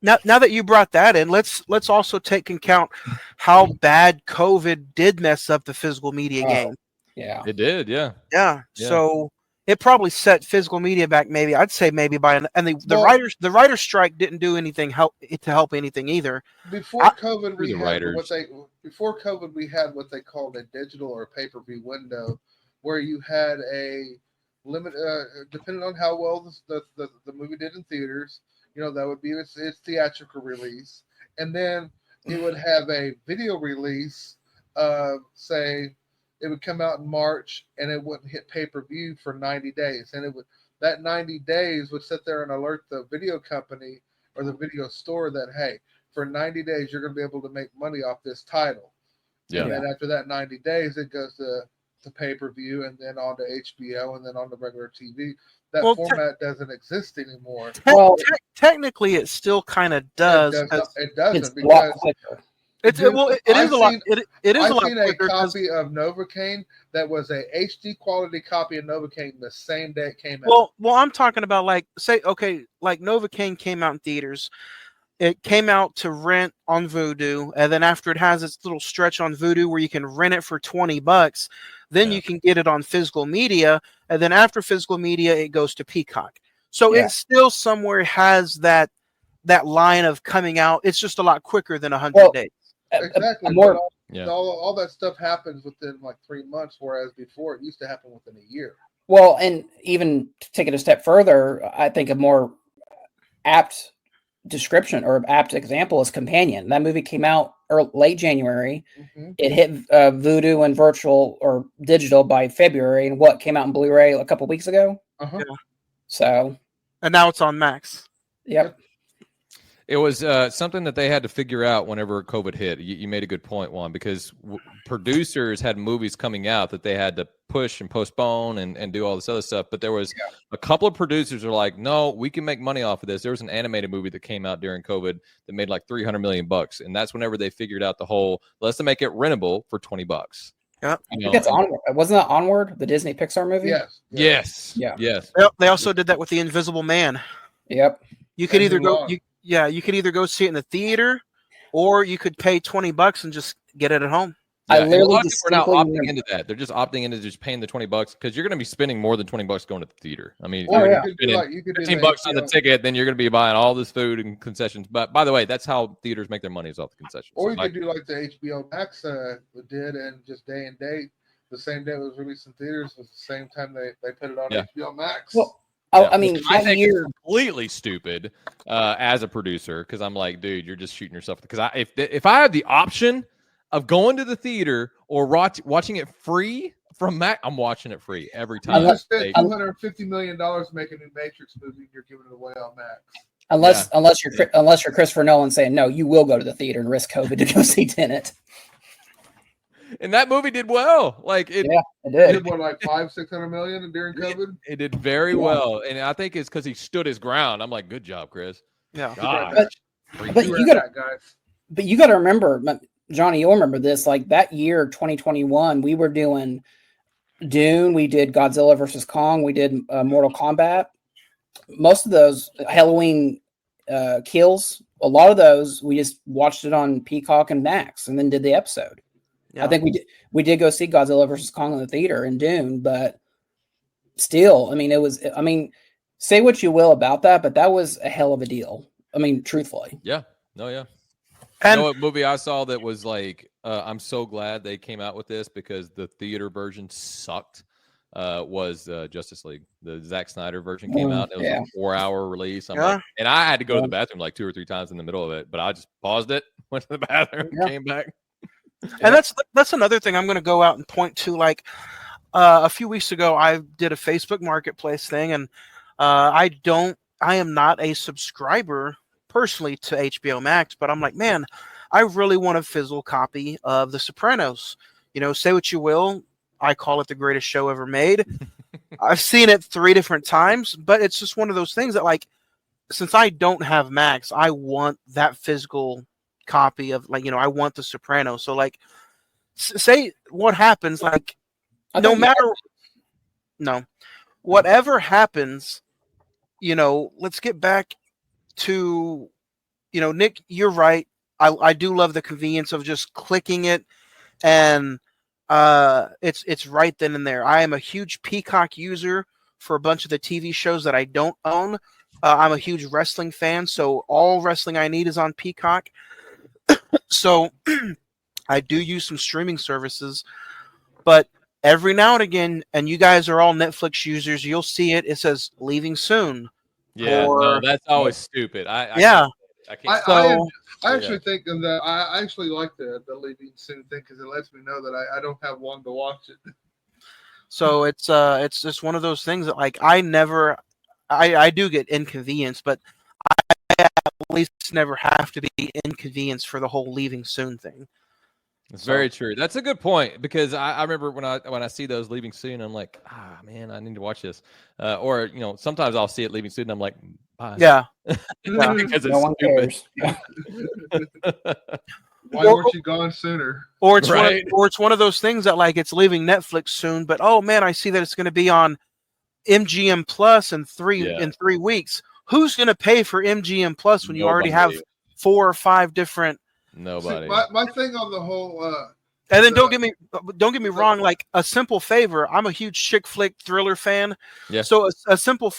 Now that you brought that in, let's also take into account how bad COVID did mess up the physical media game. Yeah, It did. Yeah. Yeah. So it probably set physical media back. Maybe I'd say maybe by the writers strike didn't do anything to help anything either. Before COVID, we had what they called a digital or pay-per-view window, where you had a limit, depending on how well the movie did in theaters. You know, that would be its theatrical release, and then it would have a video release. Say it would come out in March, and it wouldn't hit pay-per-view for 90 days, and that 90 days would sit there and alert the video company or the video store that, hey, for 90 days you're going to be able to make money off this title. Yeah. And then after that 90 days, it goes to pay-per-view, and then on to HBO, and then on to regular TV. That format doesn't exist anymore. Technically, it still kind of does. It doesn't, because it is a lot. It is a lot. I've seen a copy of Novocaine that was a HD quality copy of Novocaine the same day it came out. Well, I'm talking about like Novocaine came out in theaters. It came out to rent on Vudu, and then after it has its little stretch on Vudu where you can rent it for $20, then you can get it on physical media, and then after physical media, it goes to Peacock. So it still somewhere has that line of coming out. It's just a lot quicker than 100 days. Exactly. All that stuff happens within like 3 months, whereas before it used to happen within a year. Well, and even to take it a step further, I think a more apt description or apt example is Companion. That movie came out late January. Mm-hmm. It hit Vudu and virtual or digital by February, and came out in Blu-ray a couple weeks ago. Uh-huh. Yeah. So, and now it's on Max. Yep. It was something that they had to figure out whenever COVID hit. You made a good point, Juan, because producers had movies coming out that they had to push and postpone and do all this other stuff. But there was a couple of producers who are like, no, we can make money off of this. There was an animated movie that came out during COVID that made like $300 million. And that's whenever they figured out the whole, let's make it rentable for $20. Yeah, I think that's Onward. Wasn't that Onward, the Disney Pixar movie? Yes. Yeah. Yes. They also did that with The Invisible Man. Yep. You could either go. You could either go see it in the theater, or you could pay $20 and just get it at home. Yeah, I literally are now opting into that. They're just opting into just paying the $20 because you're going to be spending more than $20 going to the theater. I mean, you could $15 on the ticket, then you're going to be buying all this food and concessions. But by the way, that's how theaters make their money, is off the concessions. Or you could do like the HBO Max did, and just day and date. The same day it was released in theaters was the same time they put it on HBO Max. Well, I mean, I think it's completely stupid as a producer, because I'm like, dude, you're just shooting yourself. Because if I had the option of going to the theater or watching it free from Mac, I'm watching it free every time. You spent $250 million making a new Matrix movie, and you're giving it away on Max. Unless you're Christopher Nolan saying no, you will go to the theater and risk COVID to go see Tenet. And that movie did well. Like it did. It did what, like $500-600 million during COVID? It did very well. And I think it's because he stood his ground. I'm like, good job, Chris. Yeah. But you got to remember, Johnny, you'll remember this. Like that year, 2021, we were doing Dune. We did Godzilla versus Kong. We did Mortal Kombat. Most of those Halloween Kills, a lot of those, we just watched it on Peacock and Max and then did the episode. Yeah. I think we did go see Godzilla versus Kong in the theater and Dune, but still, I mean, say what you will about that, but that was a hell of a deal. I mean, truthfully. Yeah. No, yeah. And you know what movie I saw that was like, I'm so glad they came out with this because the theater version sucked, was Justice League. The Zack Snyder version came out. It was a 4-hour release. And I had to go to the bathroom like 2 or 3 times in the middle of it, but I just paused it, went to the bathroom, came back. And that's another thing I'm going to go out and point to. Like a few weeks ago, I did a Facebook Marketplace thing, and I am not a subscriber personally to HBO Max, but I'm like, man, I really want a physical copy of The Sopranos. You know, say what you will, I call it the greatest show ever made. I've seen it 3 different times, but it's just one of those things that, like, since I don't have Max, I want that physical copy of, like, I want The Sopranos. So, like, say what happens, like, no matter, no, whatever happens, let's get back to, Nick, you're right. I do love the convenience of just clicking it, and it's right then and there. I am a huge Peacock user for a bunch of the TV shows that I don't own. I'm a huge wrestling fan, so all wrestling I need is on Peacock. So I do use some streaming services, but every now and again, and you guys are all Netflix users, you'll see it. It says leaving soon. Yeah, or, no, that's always stupid. Yeah. I can't. I actually think that I actually like the leaving soon thing because it lets me know that I don't have long to watch it. So it's just one of those things that, like, I do get inconvenienced, but I at least never have to be inconvenienced for the whole leaving soon thing. It's very true. That's a good point because I remember when I see those leaving soon, I'm like, man, I need to watch this. Or sometimes I'll see it leaving soon, and I'm like, bye. Yeah, because No one it's cares. Why weren't you gone sooner? Or it's Right. it's one of those things that, like, it's leaving Netflix soon, but oh man, I see that it's going to be on MGM Plus in 3 weeks. Who's going to pay for MGM Plus when you already have 4 or 5 different? Nobody. See, my thing on the whole. And then don't get me wrong. Like, A Simple Favor, I'm a huge chick flick thriller fan. Yeah. So a simple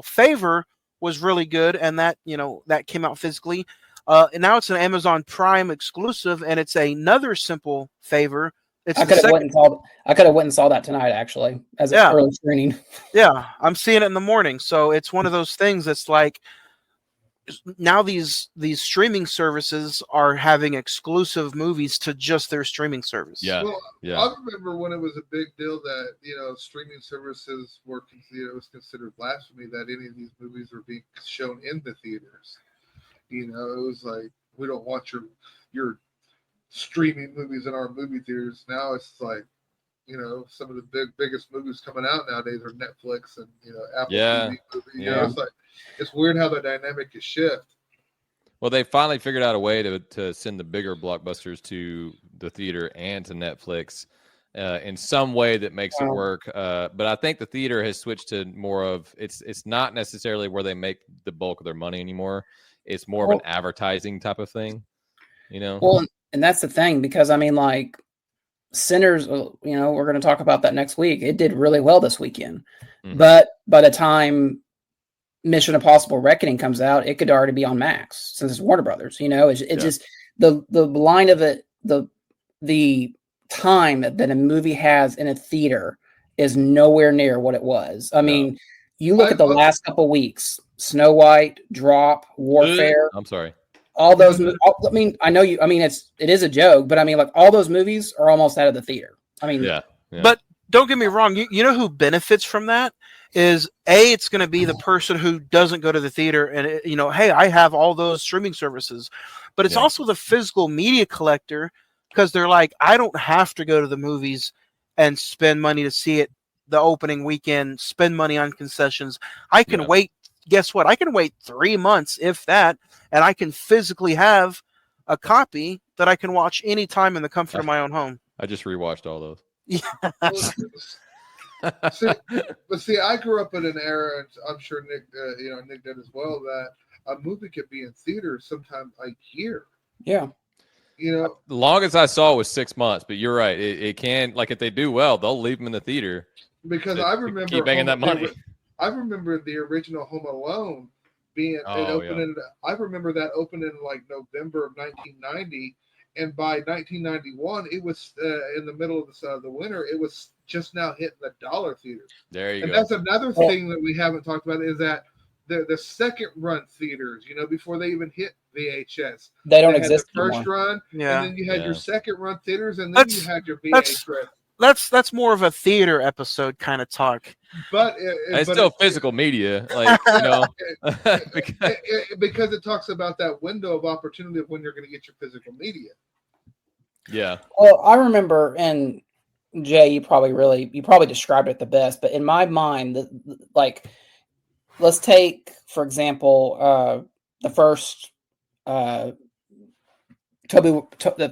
favor was really good, and that that came out physically. And now it's an Amazon Prime exclusive, and it's another Simple Favor. I could have went and saw that tonight, actually, as an early screening. Yeah, I'm seeing it in the morning. So it's one of those things that's like, now these streaming services are having exclusive movies to just their streaming service. Yeah. Well, Yeah. I remember when it was a big deal that streaming services were it was considered blasphemy that any of these movies were being shown in the theaters. It was like, we don't want your streaming movies in our movie theaters. Now it's like, some of the biggest movies coming out nowadays are Netflix and Apple TV movies. It's like, it's weird how the dynamic is shift. Well, they finally figured out a way to send the bigger blockbusters to the theater and to Netflix in some way that makes it work. But I think the theater has switched to more of it's not necessarily where they make the bulk of their money anymore. It's more of an advertising type of thing, Well, and that's the thing, because I mean, like, Sinners, we're going to talk about that next week. It did really well this weekend, but by the time Mission Impossible Reckoning comes out, it could already be on Max since it's Warner Brothers. It's just the line of it, the time that a movie has in a theater is nowhere near what it was. I mean, you look at the last couple weeks: Snow White, Drop, Warfare. I'm sorry. All those. I mean, I know you. I mean, it is a joke, but I mean, like, all those movies are almost out of the theater. I mean, yeah. But don't get me wrong. You know who benefits from that is it's going to be the person who doesn't go to the theater, and hey, I have all those streaming services, but it's also the physical media collector, because they're like, I don't have to go to the movies and spend money to see it the opening weekend, spend money on concessions. I can wait. Guess what? I can wait 3 months, if that, and I can physically have a copy that I can watch anytime in the comfort of my own home. I just rewatched all those. See, I grew up in an era, and I'm sure Nick, Nick did as well, that a movie could be in theaters sometime a year. Yeah. The longest I saw was 6 months, but you're right. It can, like, if they do well, they'll leave them in the theater. Because I remember keep banging that money. I remember the original Home Alone being opening. I remember that opening in like November of 1990, and by 1991, it was in the middle of the winter. It was just now hitting the dollar theater. There you go. And that's another thing that we haven't talked about, is that the second run theaters, before they even hit VHS. They don't They had exist the first anymore. run, Yeah. and then you had Yeah. your second run theaters, and then you had your That's- VHS. That's more of a theater episode kind of talk. But It's still physical media, like because, because it talks about that window of opportunity of when you're going to get your physical media. yeah. Well, I remember, and Jay, you probably described it the best. But in my mind, like, let's take for example the first the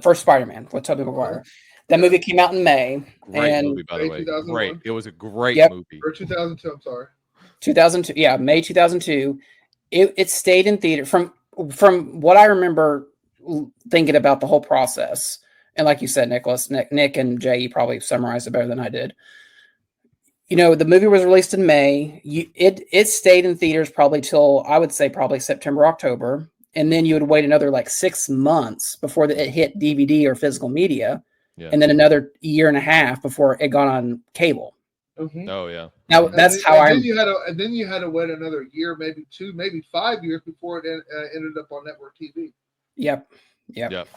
first Spider-Man with Tobey Maguire. That movie came out in May. Great and movie, by the way. 2001. Great. It was a great Yep. movie. Or 2002, I'm sorry. 2002, yeah, May 2002. It stayed in theater from what I remember thinking about the whole process. And like you said, Nick and Jay, you probably summarized it better than I did. The movie was released in May. It stayed in theaters probably till, I would say, probably September, October. And then you would wait another like 6 months before it hit DVD or physical media. Yeah. And then another year and a half before it got on cable. Mm-hmm. Oh yeah. Now that's how then you had to wait another year, maybe 2, maybe 5 years before it ended up on network TV. Yep. Yeah.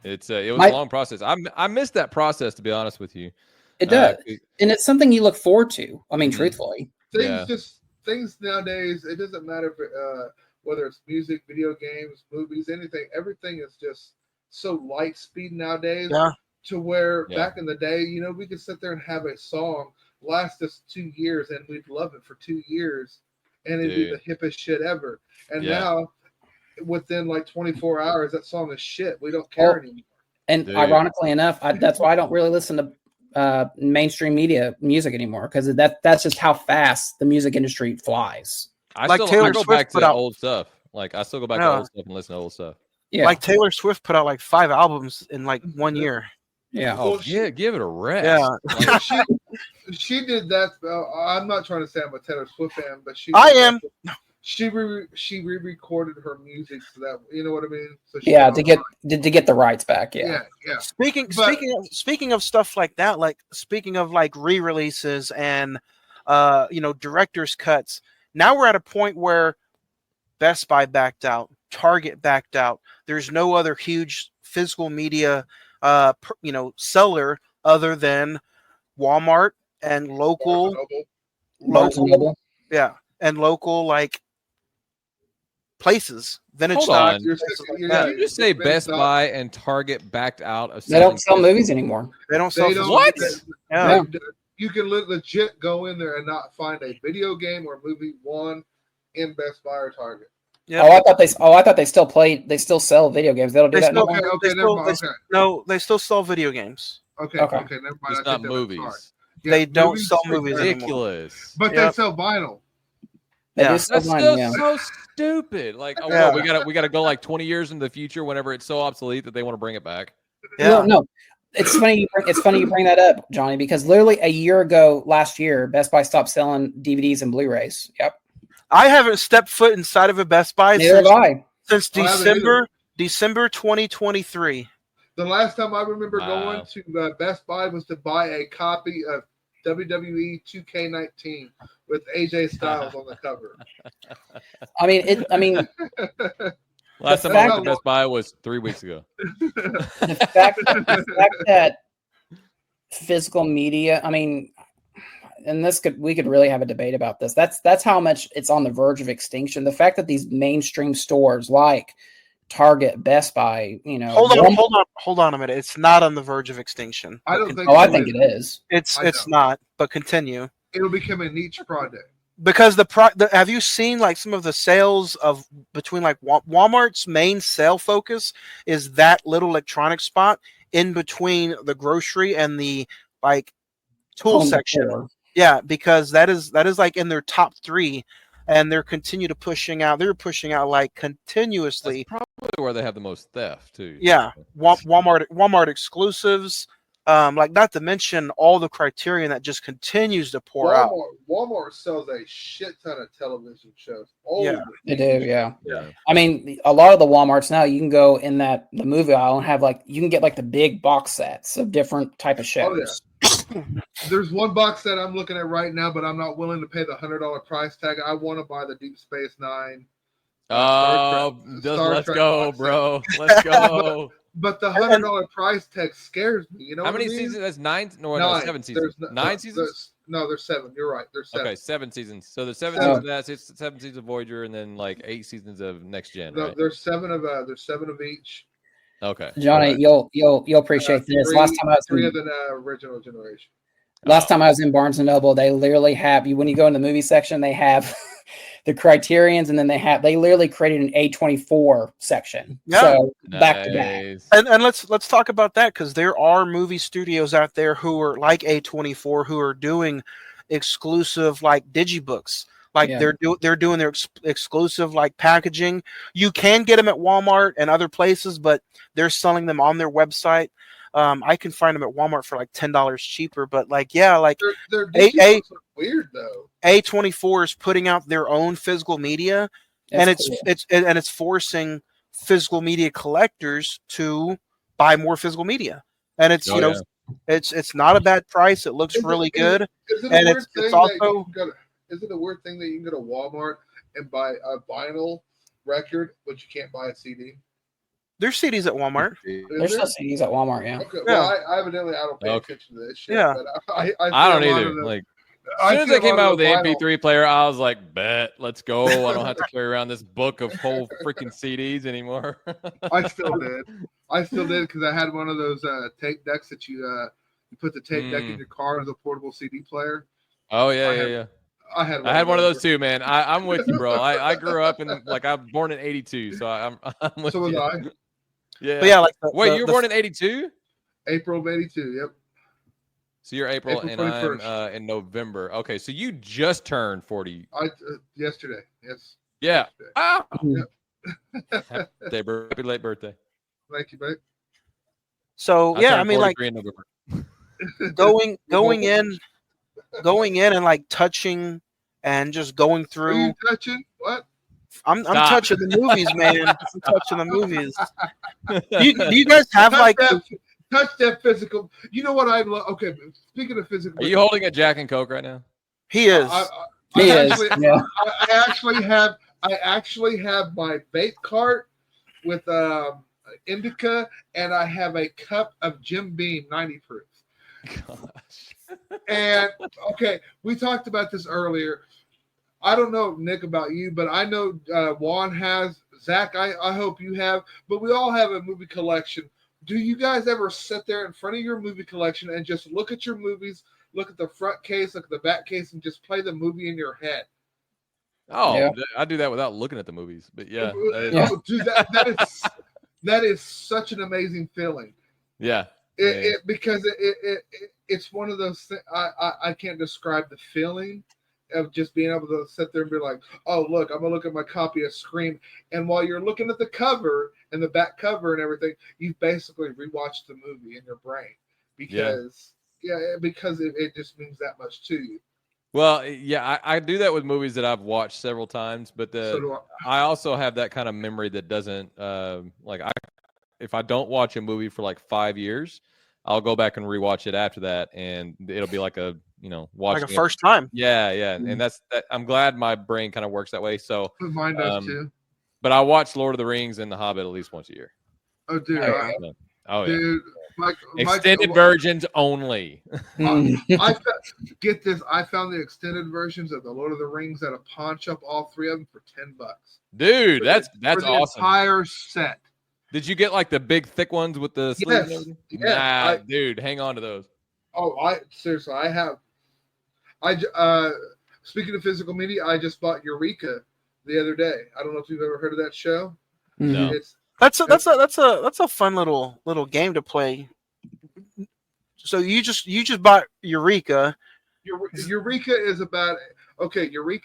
It was a long process. I missed that process, to be honest with you. It does, and it's something you look forward to. I mean, truthfully, things nowadays. It doesn't matter if whether it's music, video games, movies, anything. Everything is just so light speed nowadays. Yeah. To where back in the day, we could sit there and have a song last us 2 years, and we'd love it for 2 years, and it'd be the hippest shit ever. And now, within like 24 hours, that song is shit. We don't care anymore. And ironically enough, that's why I don't really listen to mainstream media music anymore, because that's just how fast the music industry flies. I go back to old stuff. Like I still go back to old stuff and listen to old stuff. Yeah. Like Taylor Swift put out like 5 albums in like 1 year. Yeah. Oh, yeah. Give it a rest. Yeah. She did that. I'm not trying to say I'm a Taylor Swift fan, but I am. She re-recorded her music so that what I mean. So to get the rights back. Yeah. Speaking of stuff like that, like speaking of like re-releases and director's cuts. Now we're at a point where Best Buy backed out, Target backed out. There's no other huge physical media seller other than Walmart and local and local like places. Vintage Hold on. Did you just say Best Buy and Target backed out of They don't sell movies anymore. They don't sell what? You can legit go in there and not find a video game or movie one in Best Buy or Target. Yeah. I thought they still sell video games. They don't do that anymore. No, they still sell video games. Okay, never mind. It's not movies. They don't sell movies anymore. Ridiculous. But they sell vinyl. That's still so stupid. Like, we got to go like 20 years into the future whenever it's so obsolete that they want to bring it back. Yeah. No. It's funny. It's funny you bring that up, Johnny, because literally a year ago, last year, Best Buy stopped selling DVDs and Blu-rays. Yep. I haven't stepped foot inside of a Best Buy since December 2023. The last time I remember going to Best Buy was to buy a copy of WWE 2K19 with AJ Styles on the cover. Last time I went to Best Buy was 3 weeks ago. The fact that physical media, and we could really have a debate about this. That's how much it's on the verge of extinction. The fact that these mainstream stores like Target, Best Buy, Hold on a minute. It's not on the verge of extinction. I don't think. I think it is. It's not. But continue. It'll become a niche product. Because have you seen like some of the sales of between like Walmart's main sale focus is that little electronic spot in between the grocery and the like tool section. Yeah, because that is like in their top 3, and they're pushing out like continuously. That's probably where they have the most theft too. Yeah, Walmart exclusives. Like not to mention all the criterion that just continues to pour out. Walmart sells a shit ton of television shows. They do. Yeah. A lot of the Walmarts now, you can go in the movie aisle and have you can get like the big box sets of different type of shows. Oh, yeah. There's one box set I'm looking at right now, but I'm not willing to pay the $100 price tag. I want to buy the Deep Space Nine. Let's go, box set. bro. Let's go. But the $100 price tag scares me. You know How what many I mean? seasons? That's 9. No, Nine. 7 seasons. There's 9 seasons? There's 7. You're right. There's 7. Okay, 7 seasons. So there's 7 Seven. seasons of that, 7 seasons of Voyager, and then like 8 seasons of Next Gen, No, right? there's 7 of each. Okay. Johnny, you'll appreciate this. Last time I was three in, of the original generation. last time I was in Barnes and Noble, they literally have you when you go in the movie section, they have the criterions, and then they literally created an A24 section. Yeah. So back to back. Nice. And let's talk about that, because there are movie studios out there who are like A24 who are doing exclusive like digibooks. Like Yeah. they're doing their exclusive like packaging. You can get them at Walmart and other places, but they're selling them on their website. I can find them at Walmart for like $10 cheaper. But like, yeah, like Their digibooks are weird though. A24 is putting out their own physical media, and That's cool. it's forcing physical media collectors to buy more physical media. And it's it's not a bad price. It looks really good. Is it And a weird it's thing also- that you can go to, is it a weird thing that you can go to Walmart and buy a vinyl record, but you can't buy a CD? There's CDs at Walmart. There's still CDs at Walmart, yeah. Okay, well, I evidently I don't pay attention to this shit. Yeah. But I see don't a lot either. of the- Like, I as soon as see a they came lot out of with the vinyl. MP3 player, I was like, bet, let's go. I don't have to carry around this book of whole freaking CDs anymore. I still did. Because I had one of those tape decks that you put the tape deck in your car as a portable CD player. Oh, yeah. I had one of those too, man. I'm with you, bro. I grew up in, like, I was born in 82, so I'm with So was you. I. Yeah. But yeah, like Wait, you were born in 82? April of 82, yep. So you're April, April and I'm 21st. in November. Okay, so you just turned 40. Yesterday, yes. Yeah. Yesterday. Ah! Yep. Happy late birthday. Thank you, mate. So yeah, I mean, like 43 in November. going in and like touching and just going Are through. you touching? What? I'm Stop. touching the movies, man. I'm touching the movies. Do you guys have like? Touch that physical. You know what I love? Okay, speaking of physical, Are you holding a Jack and Coke right now? He is. He is. Yeah. I actually have my vape cart with indica, and I have a cup of Jim Beam 90 proof. Gosh. And okay, we talked about this earlier. I don't know, Nick, about you, but I know Juan has. Zach, I hope you have. But we all have a movie collection. Do you guys ever sit there in front of your movie collection and just look at your movies, look at the front case, look at the back case, and just play the movie in your head? Oh, Yeah. I do that without looking at the movies. But yeah. Oh, dude, that is such an amazing feeling. Yeah. Because it's one of those things. I can't describe the feeling of just being able to sit there and be like, oh, look, I'm going to look at my copy of Scream. And while you're looking at the cover and the back cover and everything, you've basically rewatched the movie in your brain because it just means that much to you. Well, yeah, I do that with movies that I've watched several times, but So do I also have that kind of memory that doesn't if I don't watch a movie for like 5 years, I'll go back and rewatch it after that, and it'll be like a watching like a first time. Yeah, and that's that. I'm glad my brain kind of works that way. So Mine does too. But I watch Lord of the Rings and The Hobbit at least once a year. Oh, dude. Dude, Mike, extended versions only. Get this. I found the extended versions of the Lord of the Rings at a pawn shop, all 3 of them for $10. Dude, that's for the awesome. Entire set. Did you get like the big thick ones with the sleeves? And everything? Yeah, dude, hang on to those. Oh, seriously, I have. Speaking of physical media, I just bought Eureka the other day. I don't know if you've ever heard of that show. No. That's a fun little game to play. So you just bought Eureka. Eureka is Eureka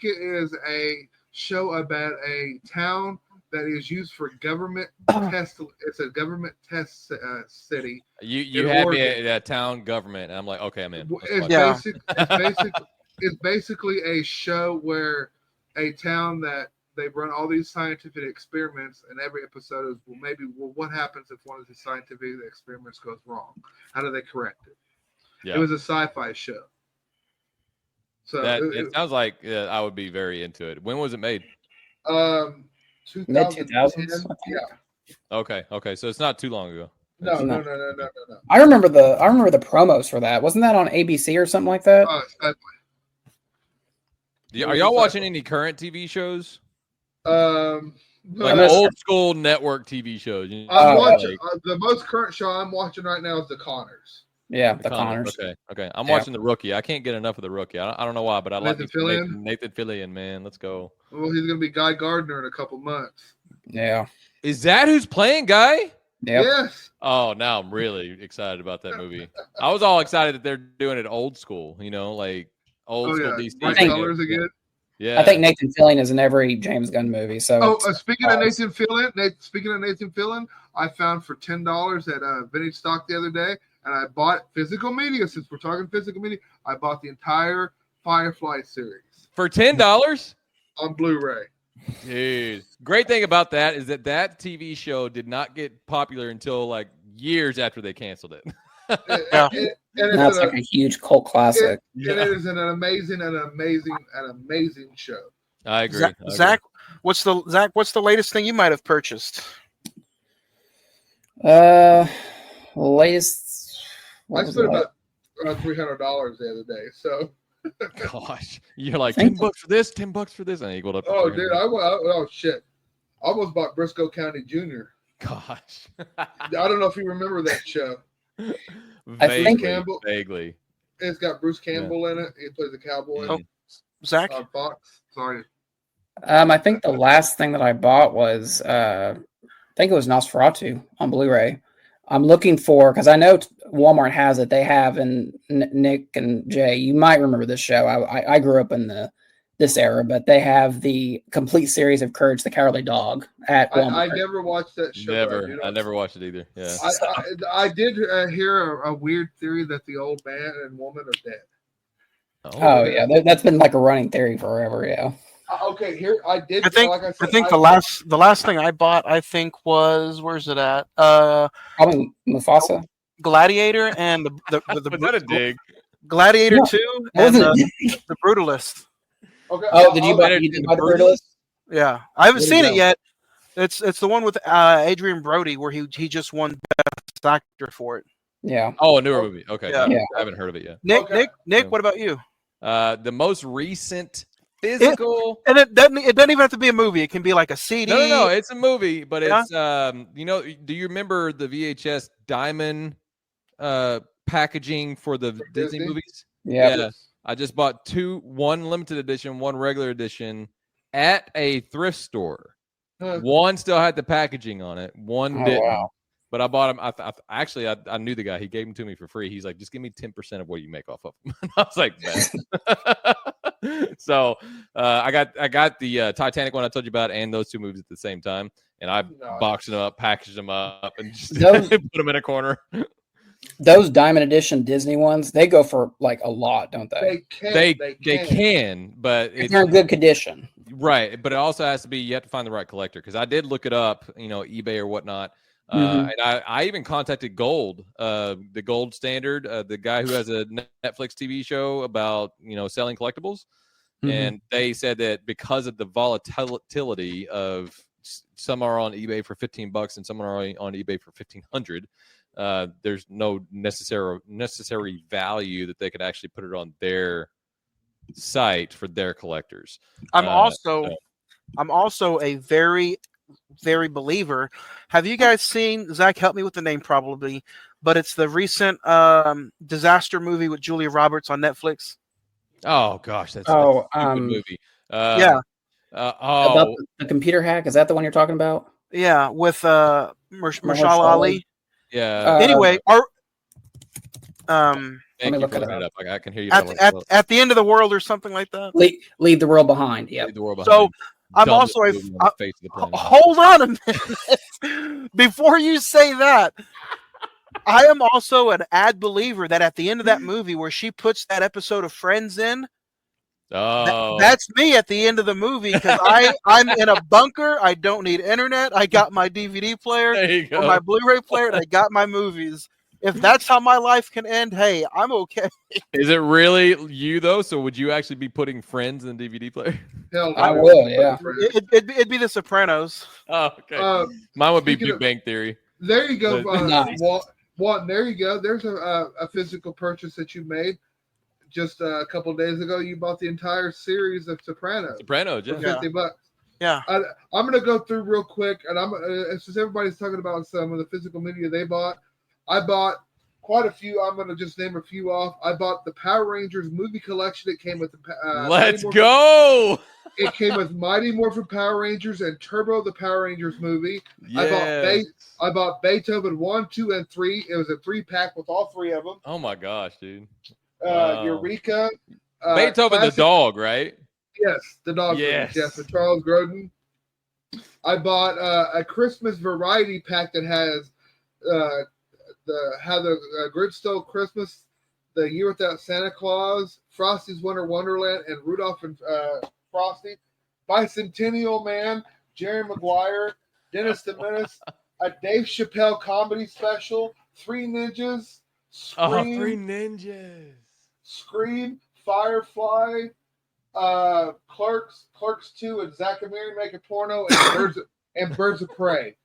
is a show about a town that is used for government test. It's a government test city. You had me at town government, and I'm like, okay, I'm in. It's basically a show where a town that they run all these scientific experiments, and every episode is what happens if one of the scientific experiments goes wrong? How do they correct it? Yeah. It was a sci-fi show. So It sounds like I would be very into it. When was it made? Mid 2010. 2000s. Yeah. Okay. So it's not too long ago. No. I remember the promos for that. Wasn't that on ABC or something like that? Sci-fi. Are y'all watching any current TV shows? Like old school network TV shows? I'm watching the most current show I'm watching right now is The Connors. Yeah, the Connors. Okay. I'm watching The Rookie. I can't get enough of The Rookie. I don't know why, but I like Nathan Fillion, man. Let's go. Well, he's gonna be Guy Gardner in a couple months. Yeah. Is that who's playing Guy? Yep. Yes. Oh, now I'm really excited about that movie. I was all excited that they're doing it old school, like old school DC. Bright colors again. Yeah. I think Nathan Fillion is in every James Gunn movie. So speaking of Nathan Fillion, I found for $10 at Vintage Stock the other day, and I bought physical media. Since we're talking physical media, I bought the entire Firefly series for $10 on Blu-ray. Dude, great thing about that is that TV show did not get popular until like years after they canceled it. And that's like a huge cult classic. It is an amazing show. I agree. Zach, what's the latest thing you might have purchased? Latest. I spent about $300 the other day. So. Gosh, you're like $10 for this, $10 for this, and equal up. Oh, dude, oh shit! I almost bought Briscoe County Jr. Gosh, I don't know if you remember that show. Vaguely. It's got Bruce Campbell in it. He plays a cowboy. Oh, Zach, Fox. Sorry. I think the last thing that I bought was I think it was Nosferatu on Blu-ray. I'm looking for, because I know Walmart has it. They have, and Nick and Jay, you might remember this show. I grew up in this era, but they have the complete series of Courage the Cowardly Dog at Walmart. I never watched that show. I never watched it either. Yeah, I did hear a weird theory that the old man and woman are dead. Oh yeah, that's been like a running theory forever. Yeah. Okay, here I did. I think, like I said, the last thing I bought, I think, was, where's it at? Probably Mufasa. Gladiator and the was that a dig? Gladiator 2 and the Brutalist. Okay. Oh, did you buy the Brutalist? Yeah, I haven't seen it yet. It's the one with Adrian Brody where he just won Best Actor for it. Yeah. Oh, a newer movie. Okay. Yeah. I haven't heard of it yet. Nick, what about you? The most recent physical, and it doesn't even have to be a movie. It can be like a CD. No, it's a movie, but it's do you remember the VHS diamond packaging for the Disney movies? Yeah. I just bought one limited edition, one regular edition at a thrift store. One still had the packaging on it, one didn't. Wow. But I bought them. I knew the guy. He gave them to me for free. He's like, just give me 10% of what you make off of them. I was like, man. So I got the Titanic one I told you about, and those two movies at the same time, and I boxed them up, packaged them up, and just put them in a corner. Those Diamond Edition Disney ones, they go for like a lot, don't they? They can, but they're in good condition, right? But it also has to be, you have to find the right collector, because I did look it up, eBay or whatnot. And I even contacted Gold, the Gold Standard, the guy who has a Netflix TV show about selling collectibles, and they said that because of the volatility of some are on eBay for $15 and some are on eBay for $1,500, there's no necessary value that they could actually put it on their site for their collectors. I'm also a very believer. Have you guys seen, Zach, help me with the name probably, but it's the recent disaster movie with Julia Roberts on Netflix? Oh gosh, that's a good movie. About the computer hack, is that the one you're talking about? Yeah, with Mahershala Ali. Yeah. Anyway, let me look it up. I can hear you at the end of the world or something like that. Leave the world behind. Yeah. Leave the world behind. So I'm also hold on a minute before you say that. I am also an ad believer that at the end of that movie where she puts that episode of Friends in, that's me at the end of the movie, because I'm in a bunker. I don't need internet. I got my DVD player or my Blu-ray player, and I got my movies. if that's how my life can end, hey, I'm okay. Is it really you though? So would you actually be putting Friends in the DVD player? Hell I no. would, yeah. It'd be The Sopranos. Oh, okay. Mine would be speaking Big of- Bang Theory. There you go, Nice. Walton. There you go. There's a physical purchase that you made just a couple of days ago. You bought the entire series of Sopranos Sopranos, for yeah. $50. Yeah. I'm gonna go through real quick, and since everybody's talking about some of the physical media they bought, I bought quite a few. I'm gonna just name a few off. I bought the Power Rangers movie collection. It came with the Let's go. It came with Mighty Morphin Power Rangers and Turbo the Power Rangers movie. Yeah. I bought Beethoven 1, 2, and 3. It was a 3-pack with all 3 of them. Oh my gosh, dude. Wow. Eureka. Beethoven classic, the dog, right? Yes, the dog. Yes. Yes, with Charles Grodin. I bought a Christmas variety pack that has the Grinch Stole Christmas, The Year Without Santa Claus, Frosty's Winter Wonderland, and Rudolph and Frosty, Bicentennial Man, Jerry Maguire, Dennis the Menace, a Dave Chappelle comedy special, Three Ninjas, Scream, Three Ninjas. Scream, Firefly, Clerks 2, and Zach and Mary Make a Porno, and Birds of Prey.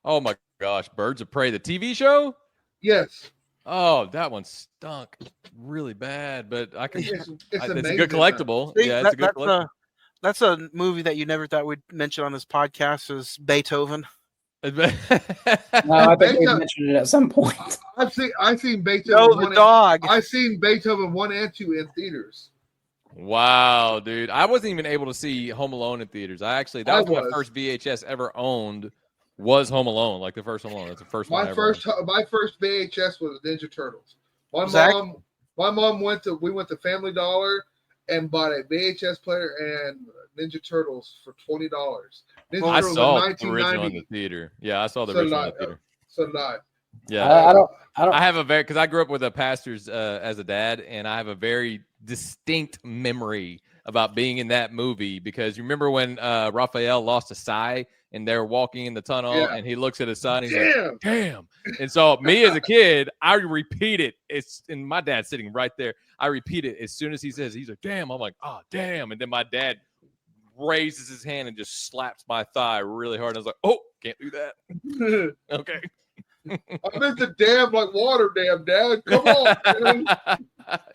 Oh my gosh, Birds of Prey, the TV show? Yes. Oh, that one stunk really bad, but I can. It's It's a amazing, good collectible. See, Yeah, it's a good collectible. that's a movie that you never thought we'd mention on this podcast is Beethoven. No, I think we mentioned it at some point. I've seen Beethoven. No, the dog. I've seen Beethoven 1 and 2 in theaters. Wow, dude! I wasn't even able to see Home Alone in theaters. That was my first VHS ever owned. Was Home Alone, like the first Home Alone? That's the first one. My first VHS was Ninja Turtles. My Zach? mom went to Family Dollar and bought a VHS player and Ninja Turtles for $20. I saw the original in the theater. Yeah, I saw the original in the theater. So did I. Yeah, I don't. I have because I grew up with a pastor's as a dad, and I have a very distinct memory about being in that movie because you remember when Raphael lost his eye and they're walking in the tunnel and he looks at his son, he's like, damn. And so me as a kid, I repeat it. And my dad's sitting right there. I repeat it as soon as he says, he's like, damn. I'm like, oh, damn. And then my dad raises his hand and just slaps my thigh really hard. And I was like, oh, can't do that. Okay. I meant the damn like water damn, Dad. Come on.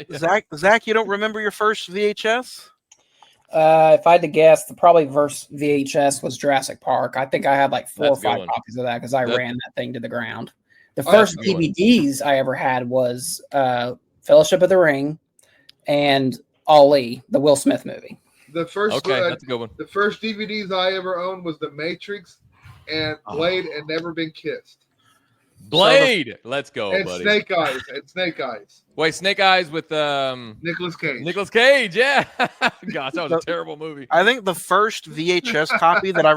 Yeah. Zach, you don't remember your first VHS? If I had to guess, the probably first VHS was Jurassic Park. I think I had like 4 or 5 copies of that because I ran that thing to the ground. The first DVDs I ever had was Fellowship of the Ring and Ali, the Will Smith movie. That's a good one. The first DVDs I ever owned was The Matrix and Blade and Never Been Kissed. Blade, let's go, and buddy. Snake Eyes. Wait, Snake Eyes with Nicolas Cage. Nicolas Cage, yeah. Gosh, that was a terrible movie. I think the first VHS copy that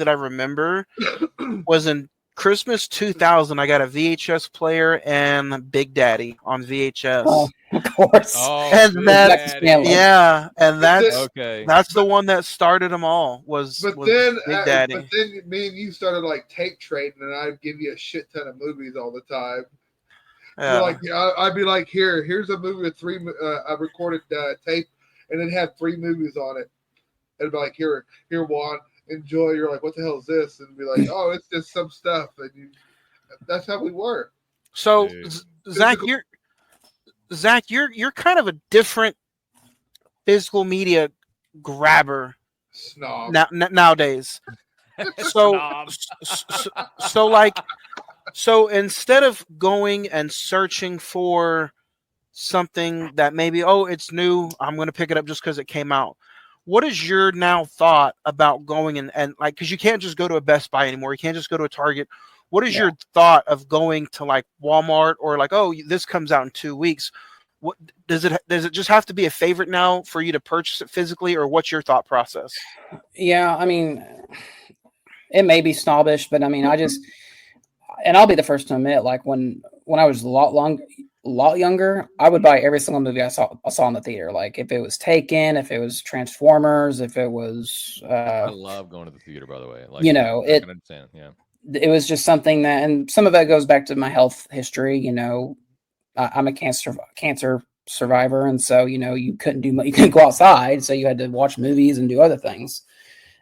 I remember was in Christmas 2000. I got a VHS player and Big Daddy on VHS. Oh, of course. Oh, and that's okay. That's the one that started them all. But then me and you started like tape trading, and I'd give you a shit ton of movies all the time. Yeah. I'd be like, here's a movie with 3. I recorded tape, and it had 3 movies on it. And I'd be like, here, Juan, enjoy. You're like, what the hell is this? And be like, oh, it's just some stuff. And that's how we were. So, Zach, you're kind of a different physical media grabber snob nowadays. So instead of going and searching for something that maybe, it's new, I'm going to pick it up just because it came out. What is your now thought about going and like, because you can't just go to a Best Buy anymore. You can't just go to a Target. What is your thought of going to like Walmart or like, this comes out in 2 weeks? What does it just have to be a favorite now for you to purchase it physically, or what's your thought process? Yeah, I mean, it may be snobbish, but I mean, and I'll be the first to admit, like when I was a lot younger, I would buy every single movie I saw in the theater. Like if it was Taken, if it was Transformers, if it was I love going to the theater, by the way. Like, I can understand. Yeah. it was just something that, and some of that goes back to my health history. You know, I'm a cancer survivor, and so you couldn't you couldn't go outside, so you had to watch movies and do other things,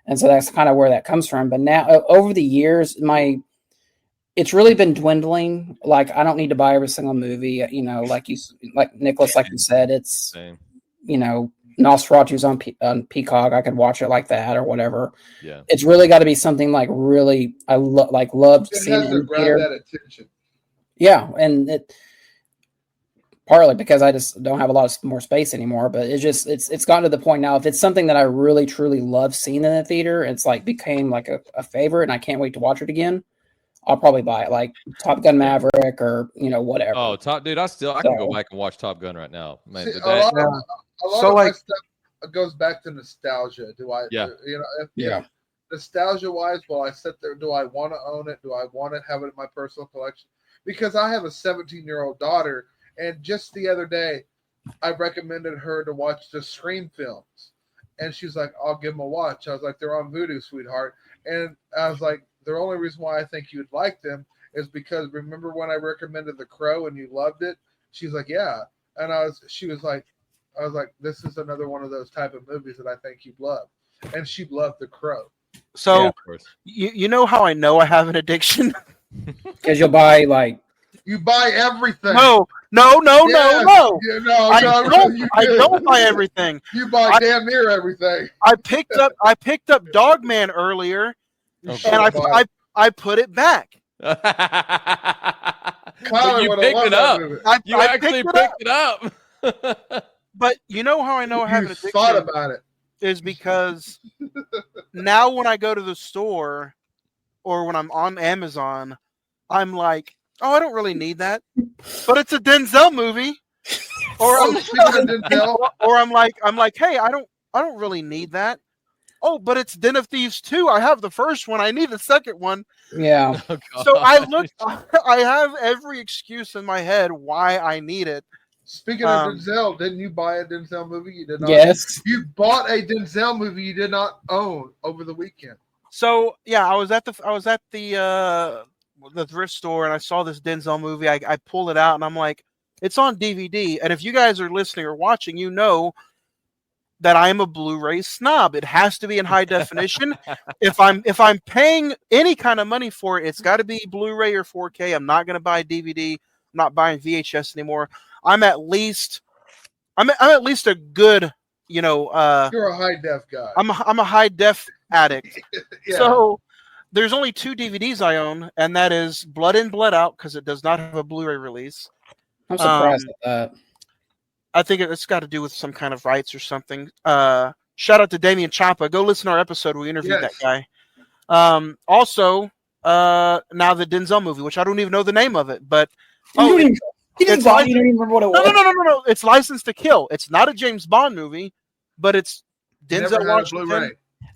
and so that's kind of where that comes from. But now, over the years, it's really been dwindling. Like, I don't need to buy every single movie. Like Nicholas, like you said, it's Same. Nosferatu's on Peacock. I could watch it like that or whatever. Yeah. It's really got to be something like really loved It seeing has it to in grab theater. that attention. Yeah, and it partly because I just don't have a lot of more space anymore. But it's gotten to the point now. If it's something that I really truly love seeing in the theater, it's like became like a favorite, and I can't wait to watch it again. I'll probably buy it, like Top Gun Maverick or whatever. Oh, dude, I can go back and watch Top Gun right now, man. See, But a lot So, of like- my stuff goes back to nostalgia. Do I? Yeah. If nostalgia wise, will I sit there? Do I want to own it? Do I want to have it in my personal collection? Because I have a 17-year-old daughter, and just the other day, I recommended her to watch the Scream films, and she's like, "I'll give them a watch." I was like, "They're on Vudu, sweetheart," and I was like, "The only reason why I think you'd like them is because remember when I recommended The Crow and you loved it?" She's like, "Yeah," and I was like, "This is another one of those type of movies that I think you'd love," and she loved The Crow. So Yeah, of course. you know how I know I have an addiction? Because you'll buy like You buy everything. No. Yes. No. Yeah, no, I you don't buy everything. You buy damn near everything. I picked up Dogman earlier, You Oh, should and have bought it. I put it back. But Kyler you would've picked loved it that up. movie. You I actually picked it up. But you know how I know I have You an thought addiction about it. is because now when I go to the store or when I'm on Amazon, I'm like, oh, I don't really need that, but it's a Denzel movie. Or Oh, speaking of Denzel, or I'm like, hey, I don't really need that. Oh, but it's Den of Thieves 2. I have the first one. I need the second one. yeah. Oh, So I God. look. I have every excuse in my head why I need it. speaking of Denzel, didn't you buy a Denzel movie? You did not. Yes. You bought a Denzel movie you did not own over the weekend. So yeah, I was at the thrift store and I saw this Denzel movie. I pulled it out and I'm like, it's on DVD. And if you guys are listening or watching, you know that I am a Blu-ray snob. It has to be in high definition. If I'm paying any kind of money for it, it's got to be Blu-ray or 4K. I'm not going to buy DVD. I'm not buying VHS anymore. I'm at least a good, You're a high def guy. I'm a high def addict. Yeah. So there's only 2 DVDs I own, and that is Blood In, Blood Out, because it does not have a Blu-ray release. I'm surprised at that. I think it's got to do with some kind of rights or something. Shout out to Damian Champa. Go listen to our episode. We interviewed that guy. Also, now the Denzel movie, which I don't even know the name of it, but You didn't buy it, you don't even remember what it was. no. It's License to Kill. It's not a James Bond movie, but it's Never Denzel had a Washington. Blu-ray.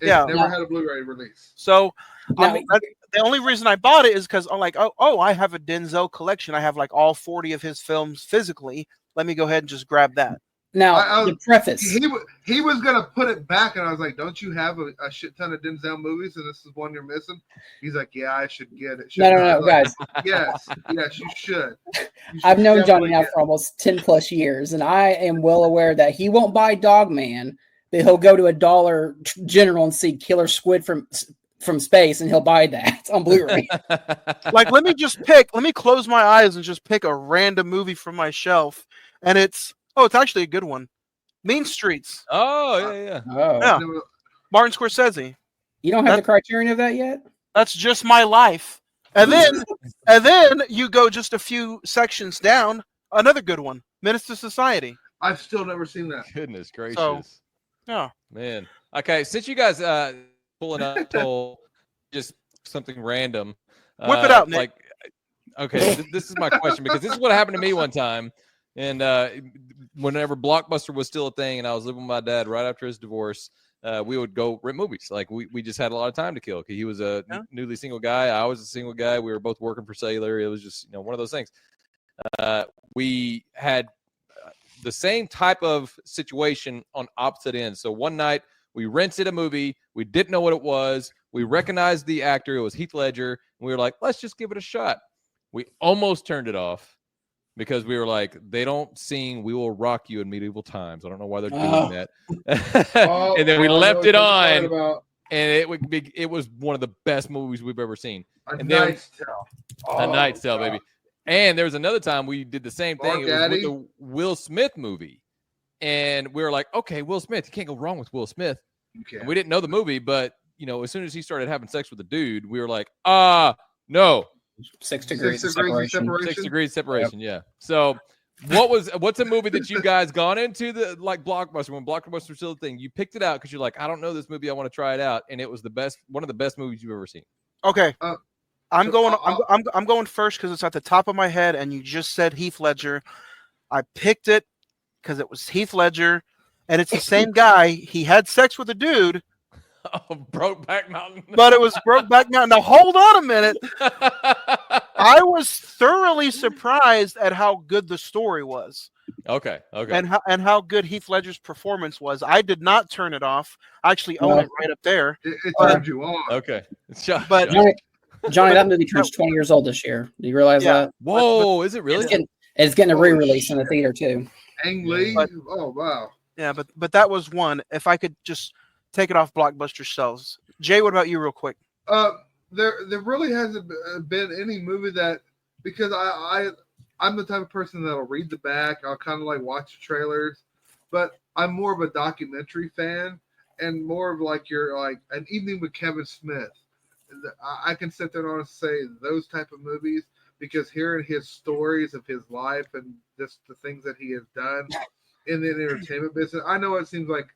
It Yeah. never had a Blu-ray release. So Now, the only reason I bought it is because I'm like, oh, I have a Denzel collection. I have like all 40 of his films physically. Let me go ahead and just grab that. now the preface. He was gonna put it back, and I was like, "Don't you have a shit ton of Denzel movies, and this is one you're missing?" He's like, "Yeah, I should get it." No, I was like, guys. Yes, you should. You should I've known Johnny definitely now get for almost 10 plus years, and I am well aware that he won't buy Dogman, but he'll go to a Dollar General and see Killer Squid from space, and he'll buy that on Blu-ray. Like, let me close my eyes and just pick a random movie from my shelf. And it's actually a good one. Mean Streets. Oh, yeah. Oh, Yeah. it. Martin Scorsese. you don't have the criterion of that yet? That's Just My Life. And then you go just a few sections down, another good one. Menace to Society. I've still never seen that. Goodness gracious. So, yeah. Man. Okay, since you guys pulling up told just something random. Whip it out, Nick. Okay, this is my question because this is what happened to me one time. And whenever Blockbuster was still a thing and I was living with my dad right after his divorce, we would go rent movies. Like we just had a lot of time to kill. He was a newly single guy. I was a single guy. We were both working for cellular. It was just, one of those things. We had the same type of situation on opposite ends. So one night we rented a movie. We didn't know what it was. We recognized the actor. It was Heath Ledger. And we were like, let's just give it a shot. We almost turned it off because we were like, they don't sing "We Will Rock You" in Medieval Times. I don't know why they're doing that. And then we left it on, and it was one of the best movies we've ever seen. A Knight's Tale. A Knight's Tale, baby. And there was another time we did the same thing. It was with the Will Smith movie. And we were like, okay, Will Smith, you can't go wrong with Will Smith. And we didn't know the movie, but, as soon as he started having sex with the dude, we were like, no. 6 degrees of separation. 6 degrees separation, yeah. So what's a movie that you guys gone into like Blockbuster, when Blockbuster was still a thing? You picked it out because you're like, I don't know this movie, I want to try it out. And it was one of the best movies you've ever seen. Okay. I'm going first because it's at the top of my head, and you just said Heath Ledger. I picked it because it was Heath Ledger, and it's the same guy. He had sex with a dude. Oh, Brokeback Mountain. But it was Brokeback Mountain. Now, hold on a minute. I was thoroughly surprised at how good the story was. Okay. And how good Heath Ledger's performance was. I did not turn it off. I actually own it right up there. It turned you on. Okay. But Johnny, that movie turns 20 years old this year. Do you realize that? Whoa, is it really? It's getting a re-release in the theater too. Ang Lee. Oh wow. Yeah, but that was one. If I could just take it off Blockbuster shelves. Jay, what about you, real quick? There really hasn't been any movie that, because I'm the type of person that'll read the back. I'll kind of like watch the trailers, but I'm more of a documentary fan and more of like An Evening with Kevin Smith. I can sit there and honestly say those type of movies, because hearing his stories of his life and just the things that he has done in the entertainment business, I know it seems like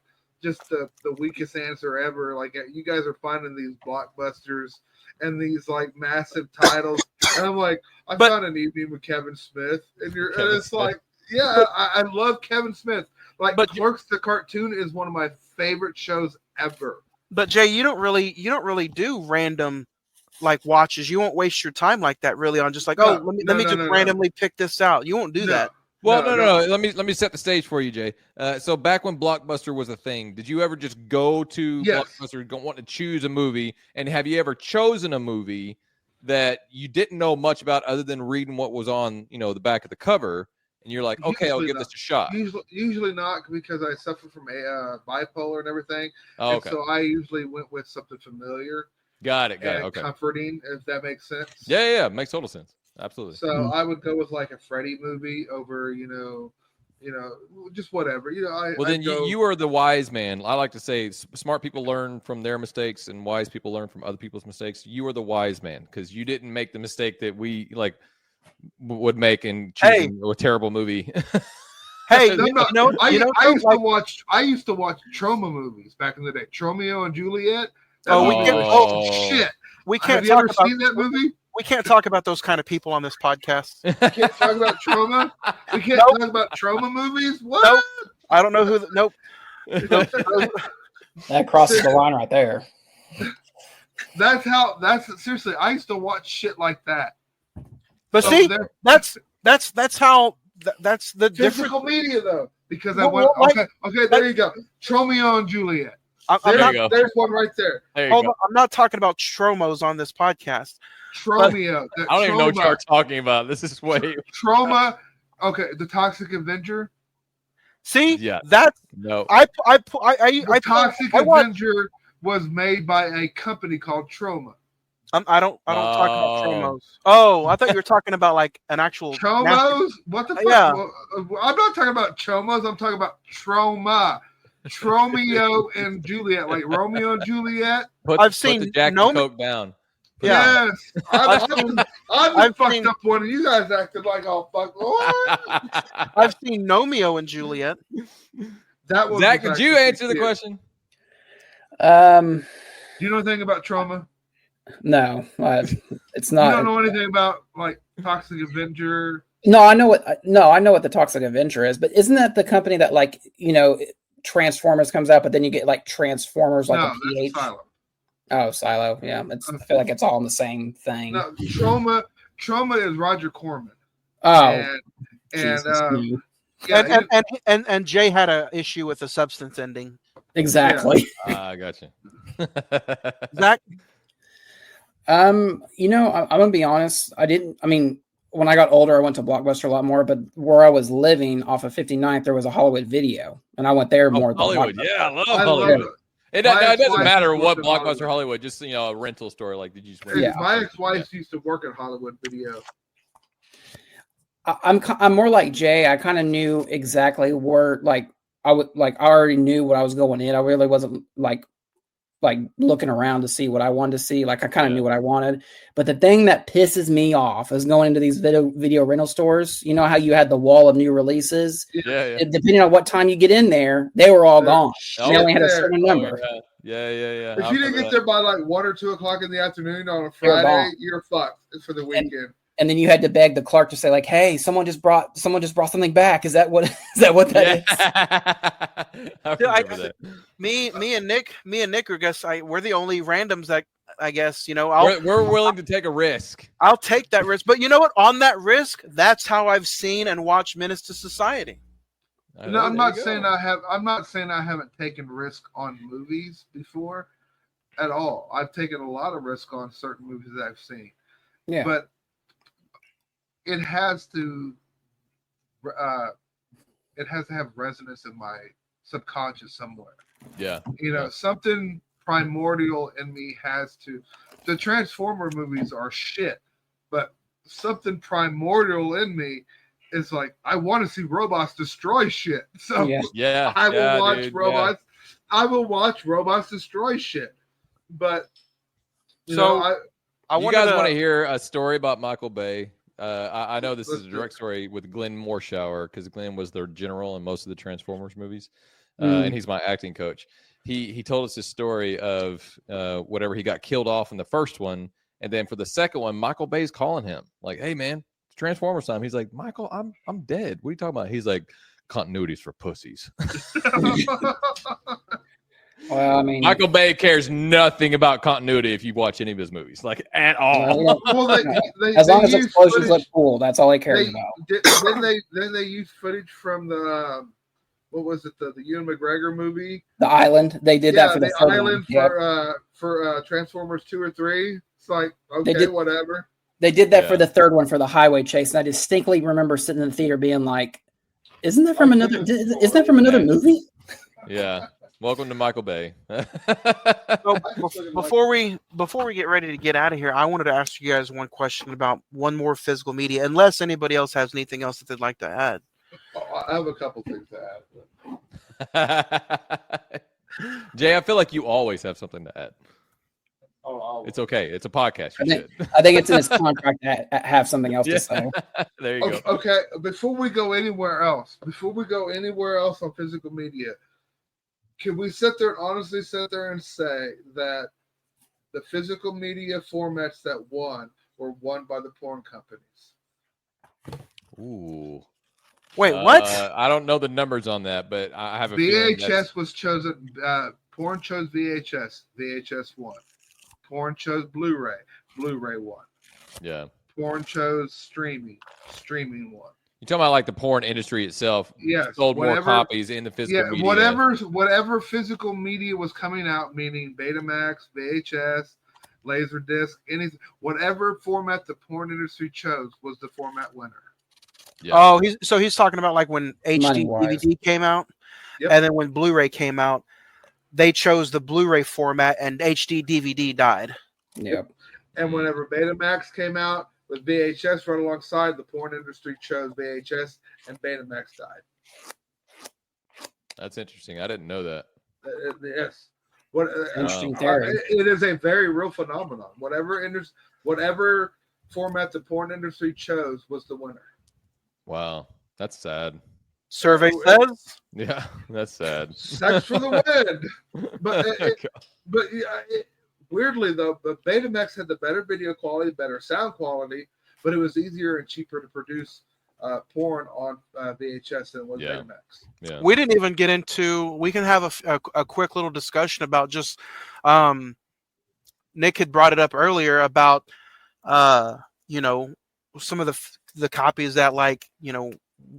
just the weakest answer ever. Like, you guys are finding these blockbusters and these like massive titles, and I'm like, I found An Evening with Kevin Smith, and it's like, yeah, I love Kevin Smith. Like, Clerks the cartoon is one of my favorite shows ever. But Jay, you don't really do random like watches. You won't waste your time like that really on just like, let me just randomly pick this out. You won't do that. Well, no. Let me set the stage for you, Jay. So back when Blockbuster was a thing, did you ever just go to Blockbuster, want to choose a movie? And have you ever chosen a movie that you didn't know much about other than reading what was on, the back of the cover? And you're like, okay, I'll give this a shot. Usually not, because I suffer from bipolar and everything. Oh, okay. And so I usually went with something familiar. Got it. Okay. Comforting, if that makes sense. Yeah. Makes total sense. Absolutely. So I would go with like a Freddy movie over, just whatever. You are the wise man. I like to say smart people learn from their mistakes and wise people learn from other people's mistakes. You are the wise man because you didn't make the mistake that we would make in choosing a terrible movie. Hey, I used to watch trauma movies back in the day. Tromeo and Juliet. Shit. We can't Have you ever seen that movie? We can't talk about those kind of people on this podcast. We can't talk about trauma. We can't talk about trauma movies. What? Nope. I don't know who. Nope. That crosses the line right there. That's seriously. I used to watch shit like that. But see, that's how that's the physical different media though. Because I went okay. There you go. Tromeo and Juliet. There's one right there. Hold on, I'm not talking about Tromos on this podcast. Tromeo. I don't even know what you're talking about. This is way Trauma. Okay, The Toxic Avenger. See, yeah, that's no. The Toxic Avenger was made by a company called Troma. I don't talk about Tromos. Oh, I thought you were talking about like an actual Chomos. What the fuck? Yeah. Well, I'm not talking about Chomos. I'm talking about trauma. Tromeo and Juliet, like Romeo and Juliet. I've seen the Jack and Coke down. Yeah. Yes, I've fucked up one, and you guys acted like all fuck. What? I've seen Romeo and Juliet. That was Zach. Could you answer the question? Do you know anything about trauma? No, it's not. You don't know anything about like Toxic Avenger. No, I know what the Toxic Avenger is, but isn't that the company that like Transformers comes out, but then you get like Transformers like a PH? Silo. Oh, Silo. Yeah, I feel like it's all in the same thing. No, Trauma is Roger Corman. Oh, and Jay had an issue with the substance ending. Exactly. I gotcha. Zach, I'm gonna be honest. I mean, when I got older, I went to Blockbuster a lot more, but where I was living off of 59th, there was a Hollywood Video, and I went there more than Hollywood. Blockbuster. Yeah, I love I love Hollywood. it. It My doesn't ex-wife matter used to what work at Blockbuster Hollywood, just a rental store. Like, did you just rent? Yeah. My ex-wife used to work at Hollywood Video. I'm more like Jay. I kind of knew exactly where, like, I already knew what I was going in. I really wasn't like looking around to see what I wanted to see. Like, I kind of knew what I wanted. But the thing that pisses me off is going into these video rental stores. You know how you had the wall of new releases? Yeah. Depending on what time you get in there, they were all gone. Oh, They only had a there. certain number. Yeah. If you didn't get there by like 1 or 2 o'clock in the afternoon on a They were Friday, gone. you're fucked. It's for the weekend. And then you had to beg the clerk to say, like, "Hey, someone just brought something back. Is that what that is?" I Dude, remember that. Me and Nick are we're the only randoms that I guess We're willing to take a risk. I'll take that risk. But you know what? On that risk, that's how I've seen and watched Menace to Society. No, I'm not saying I haven't taken risk on movies before at all. I've taken a lot of risk on certain movies that I've seen. Yeah. But it has to have resonance in my subconscious somewhere. Yeah. Something primordial in me has to. The Transformer movies are shit, but something primordial in me is like, I want to see robots destroy shit. So yeah. I will watch robots. Yeah. I will watch robots destroy shit. But you guys want to hear a story about Michael Bay? I know this is a direct story with Glenn Morshower, because Glenn was their general in most of the Transformers movies, and he's my acting coach. He told us this story of whatever he got killed off in the first one, and then for the second one, Michael Bay's calling him like, "Hey man, it's Transformers time." He's like, "Michael, I'm dead. What are you talking about?" He's like, "Continuity's for pussies." Well, I mean, Michael Bay cares nothing about continuity if you watch any of his movies, like at all. Well, as long as explosions look cool, that's all he cares about. Then they used footage from the what was it, the Ewan McGregor movie, The Island. They did that for the Island for Transformers 2 or 3. It's like, okay, whatever. They did that for the third one for the highway chase, and I distinctly remember sitting in the theater being like, "Isn't that from another? Is that from another movie?" Yeah. Welcome to Michael Bay. So before we get ready to get out of here, I wanted to ask you guys one question about one more physical media, unless anybody else has anything else that they'd like to add. I have a couple things to add. Jay, I feel like you always have something to add. Oh, it's okay. It's a podcast. I think it's in his contract to have something else to say. There you go. Okay, before we go anywhere else on physical media, can we honestly sit there and say that the physical media formats that won were won by the porn companies? Ooh. Wait, what? I don't know the numbers on that, but I have a VHS was chosen. Porn chose VHS. VHS won. Porn chose Blu-ray. Blu-ray won. Yeah. Porn chose streaming. Streaming won. You're talking about like the porn industry itself. Yes, sold more copies in the physical media. Whatever physical media was coming out, meaning Betamax, VHS, Laserdisc, anything, whatever format the porn industry chose was the format winner. Yeah. Oh, he's talking about like when HD DVD came out, and then when Blu-ray came out, they chose the Blu-ray format, and HD DVD died. Yep. And whenever Betamax came out with VHS right alongside, the porn industry chose VHS, and Betamax died. That's interesting. I didn't know that. Yes. Interesting theory. It is a very real phenomenon. Whatever format the porn industry chose was the winner. Wow, that's sad. Survey says. Yeah, that's sad. Sex for the win. But weirdly though, but Betamax had the better video quality, better sound quality, but it was easier and cheaper to produce porn on VHS than it was Betamax. Yeah. We didn't even get into. We can have a quick little discussion about just. Nick had brought it up earlier about, some of the copies that, like,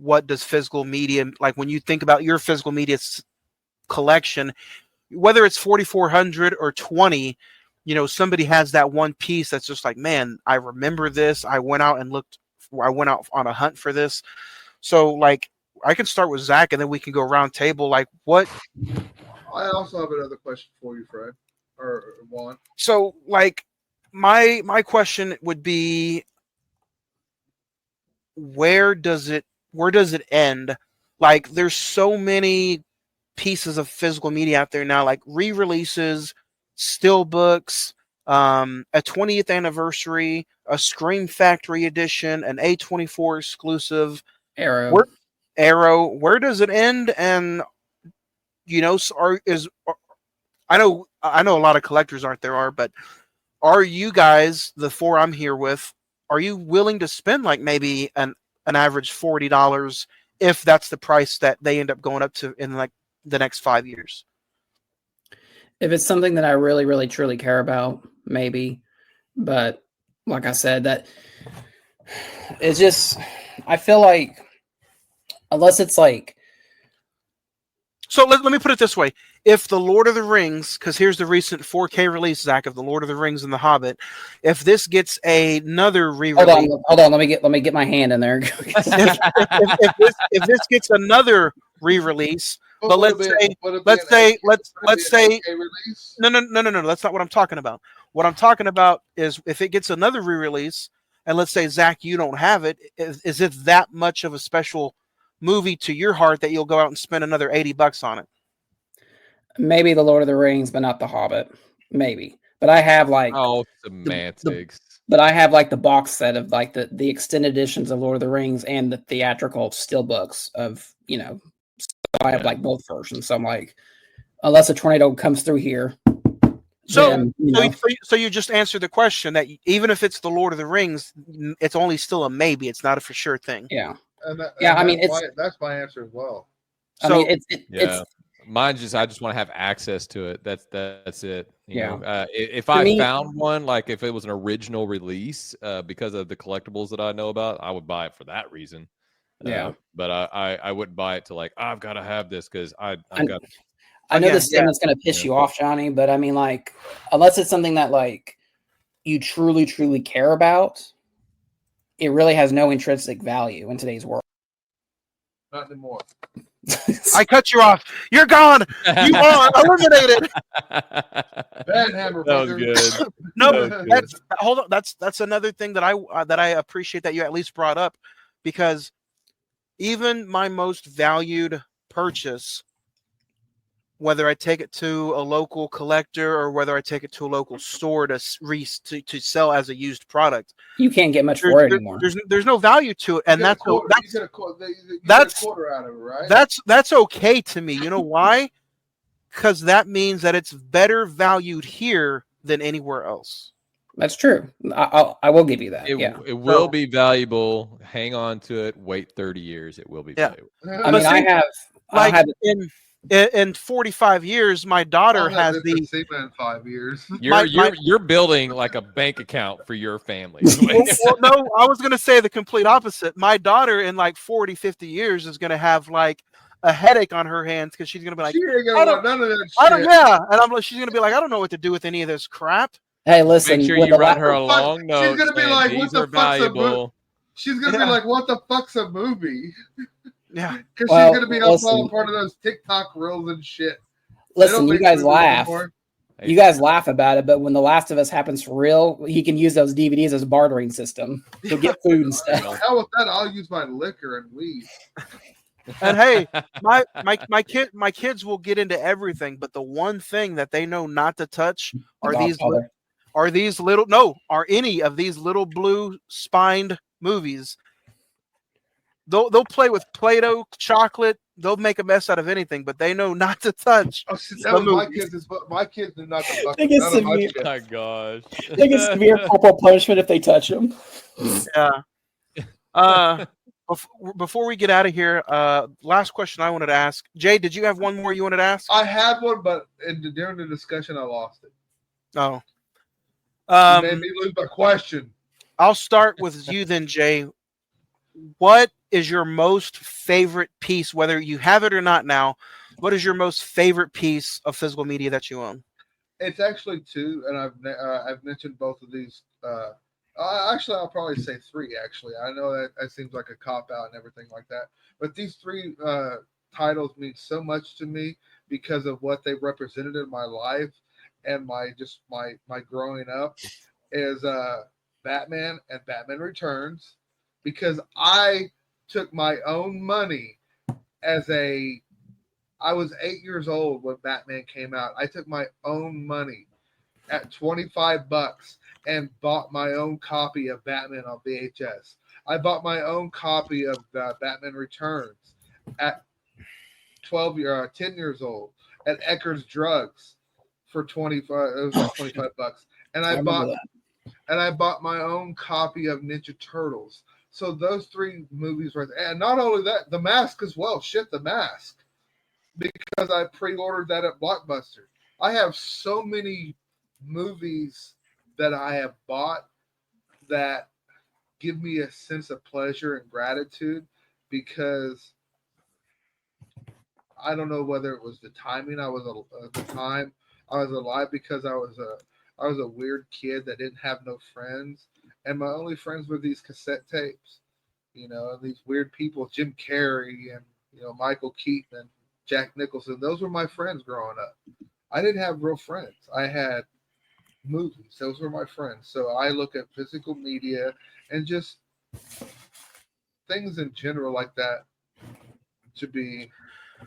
what does physical media, like when you think about your physical media collection, whether it's 4,400 or 20, somebody has that one piece that's just like, man, I remember this. I went out on a hunt for this. So like, I can start with Zach, and then we can go round table. Like, what? I also have another question for you, Fred, or Juan. So like, my question would be, where does it end? Like, there's so many pieces of physical media out there now, like re-releases, still books, a 20th anniversary, a Scream Factory edition, an A24 exclusive, Arrow. Where does it end? And I know a lot of collectors but are you guys, the four I'm here with, are you willing to spend like maybe an average $40 if that's the price that they end up going up to in like the next 5 years? If it's something that I really, really, truly care about, maybe. But like I said, that it's just, I feel like unless it's like. So let me put it this way. If the Lord of the Rings, because here's the recent 4K release, Zach, of the Lord of the Rings and the Hobbit, if this gets another re-release, hold on, let me get my hand in there. if this gets another re-release, but let's say no, that's not what I'm talking about. What I'm talking about is if it gets another re-release, and let's say, Zach, you don't have it, is it that much of a special movie to your heart that you'll go out and spend another $80 on it? Maybe the Lord of the Rings, but not the Hobbit. Maybe, but I have like semantics. But I have like the box set of like the extended editions of Lord of the Rings and the theatrical still books of So I have like both versions. So I'm like, unless a tornado comes through here. So you just answered the question that even if it's the Lord of the Rings, it's only still a maybe. It's not a for sure thing. Yeah. That's my answer as well. So it's mine. I just want to have access to it. That's it. You know? If found one, like if it was an original release, because of the collectibles that I know about, I would buy it for that reason. Yeah. But I wouldn't buy it to like, I've got to have this because I know this statement's going to piss you off, Johnny, but I mean, like, unless it's something that like you truly, truly care about, it really has no intrinsic value in today's world. Not anymore. I cut you off. You're gone. You are eliminated. Bad hammer. That was good. No, hold on. That's another thing that I appreciate that you at least brought up, because even my most valued purchase, whether I take it to a local collector or whether I take it to a local store to sell as a used product, you can't get much for it anymore. There's no value to it, and that's a quarter out of it, right? That's okay to me. You know why? Because that means that it's better valued here than anywhere else. That's true. I will give you that. It will be valuable. Hang on to it. Wait 30 years. It will be valuable. I mean, I have in 45 years, my daughter has the Cine-Men 5 years. You're building like a bank account for your family. well, no, I was going to say the complete opposite. My daughter in like 40, 50 years is going to have like a headache on her hands because she's going to be like, she ain't gonna want none of that shit. And she's going to be like, I don't know what to do with any of this crap. Hey, listen. Make sure you write her a long note. She's going to be like, what the fuck's She's going to be like, what the fuck's a movie? Yeah. Because she's going to be all part of those TikTok reels and shit. Listen, you guys laugh. You guys laugh about it, but when The Last of Us happens for real, he can use those DVDs as a bartering system to get food and stuff. Hell with that, I'll use my liquor and weed. And hey, my kids will get into everything, but the one thing that they know not to touch are any of these little blue spined movies. They'll play with Play-Doh, chocolate. They'll make a mess out of anything, but they know not to touch. Oh, see, that was my kids do not to fuck. They get Oh my gosh! They get severe corporal punishment if they touch them. Yeah. Before we get out of here, last question I wanted to ask. Jay, did you have one more you wanted to ask? I had one, but during the discussion, I lost it. Oh. You made me lose my question. I'll start with you then, Jay. What is your most favorite piece, whether you have it or not now, what is your most favorite piece of physical media that you own? It's actually two, and I've mentioned both of these. Actually, I'll probably say three. Actually, I know that seems like a cop out and everything like that, but these three titles mean so much to me because of what they represented in my life and my growing up. Is Batman and Batman Returns, because I took my own money as a I was 8 years old when Batman came out. I took my own money at $25 and bought my own copy of Batman on VHS. I bought my own copy of Batman Returns at 10 years old at Eckerd's Drugs for 25. It was like $25, and I remember that. I bought my own copy of Ninja Turtles. So those three movies right there, and not only that, The Mask as well. Shit, The Mask, because I pre-ordered that at Blockbuster. I have so many movies that I have bought that give me a sense of pleasure and gratitude, because I don't know whether it was the timing. I was at the time I was alive, because I was a weird kid that didn't have no friends, and my only friends were these cassette tapes. And these weird people, Jim Carrey and Michael Keaton and Jack Nicholson. Those were my friends growing up. I didn't have real friends. I had movies. Those were my friends. So I look at physical media and just things in general like that to be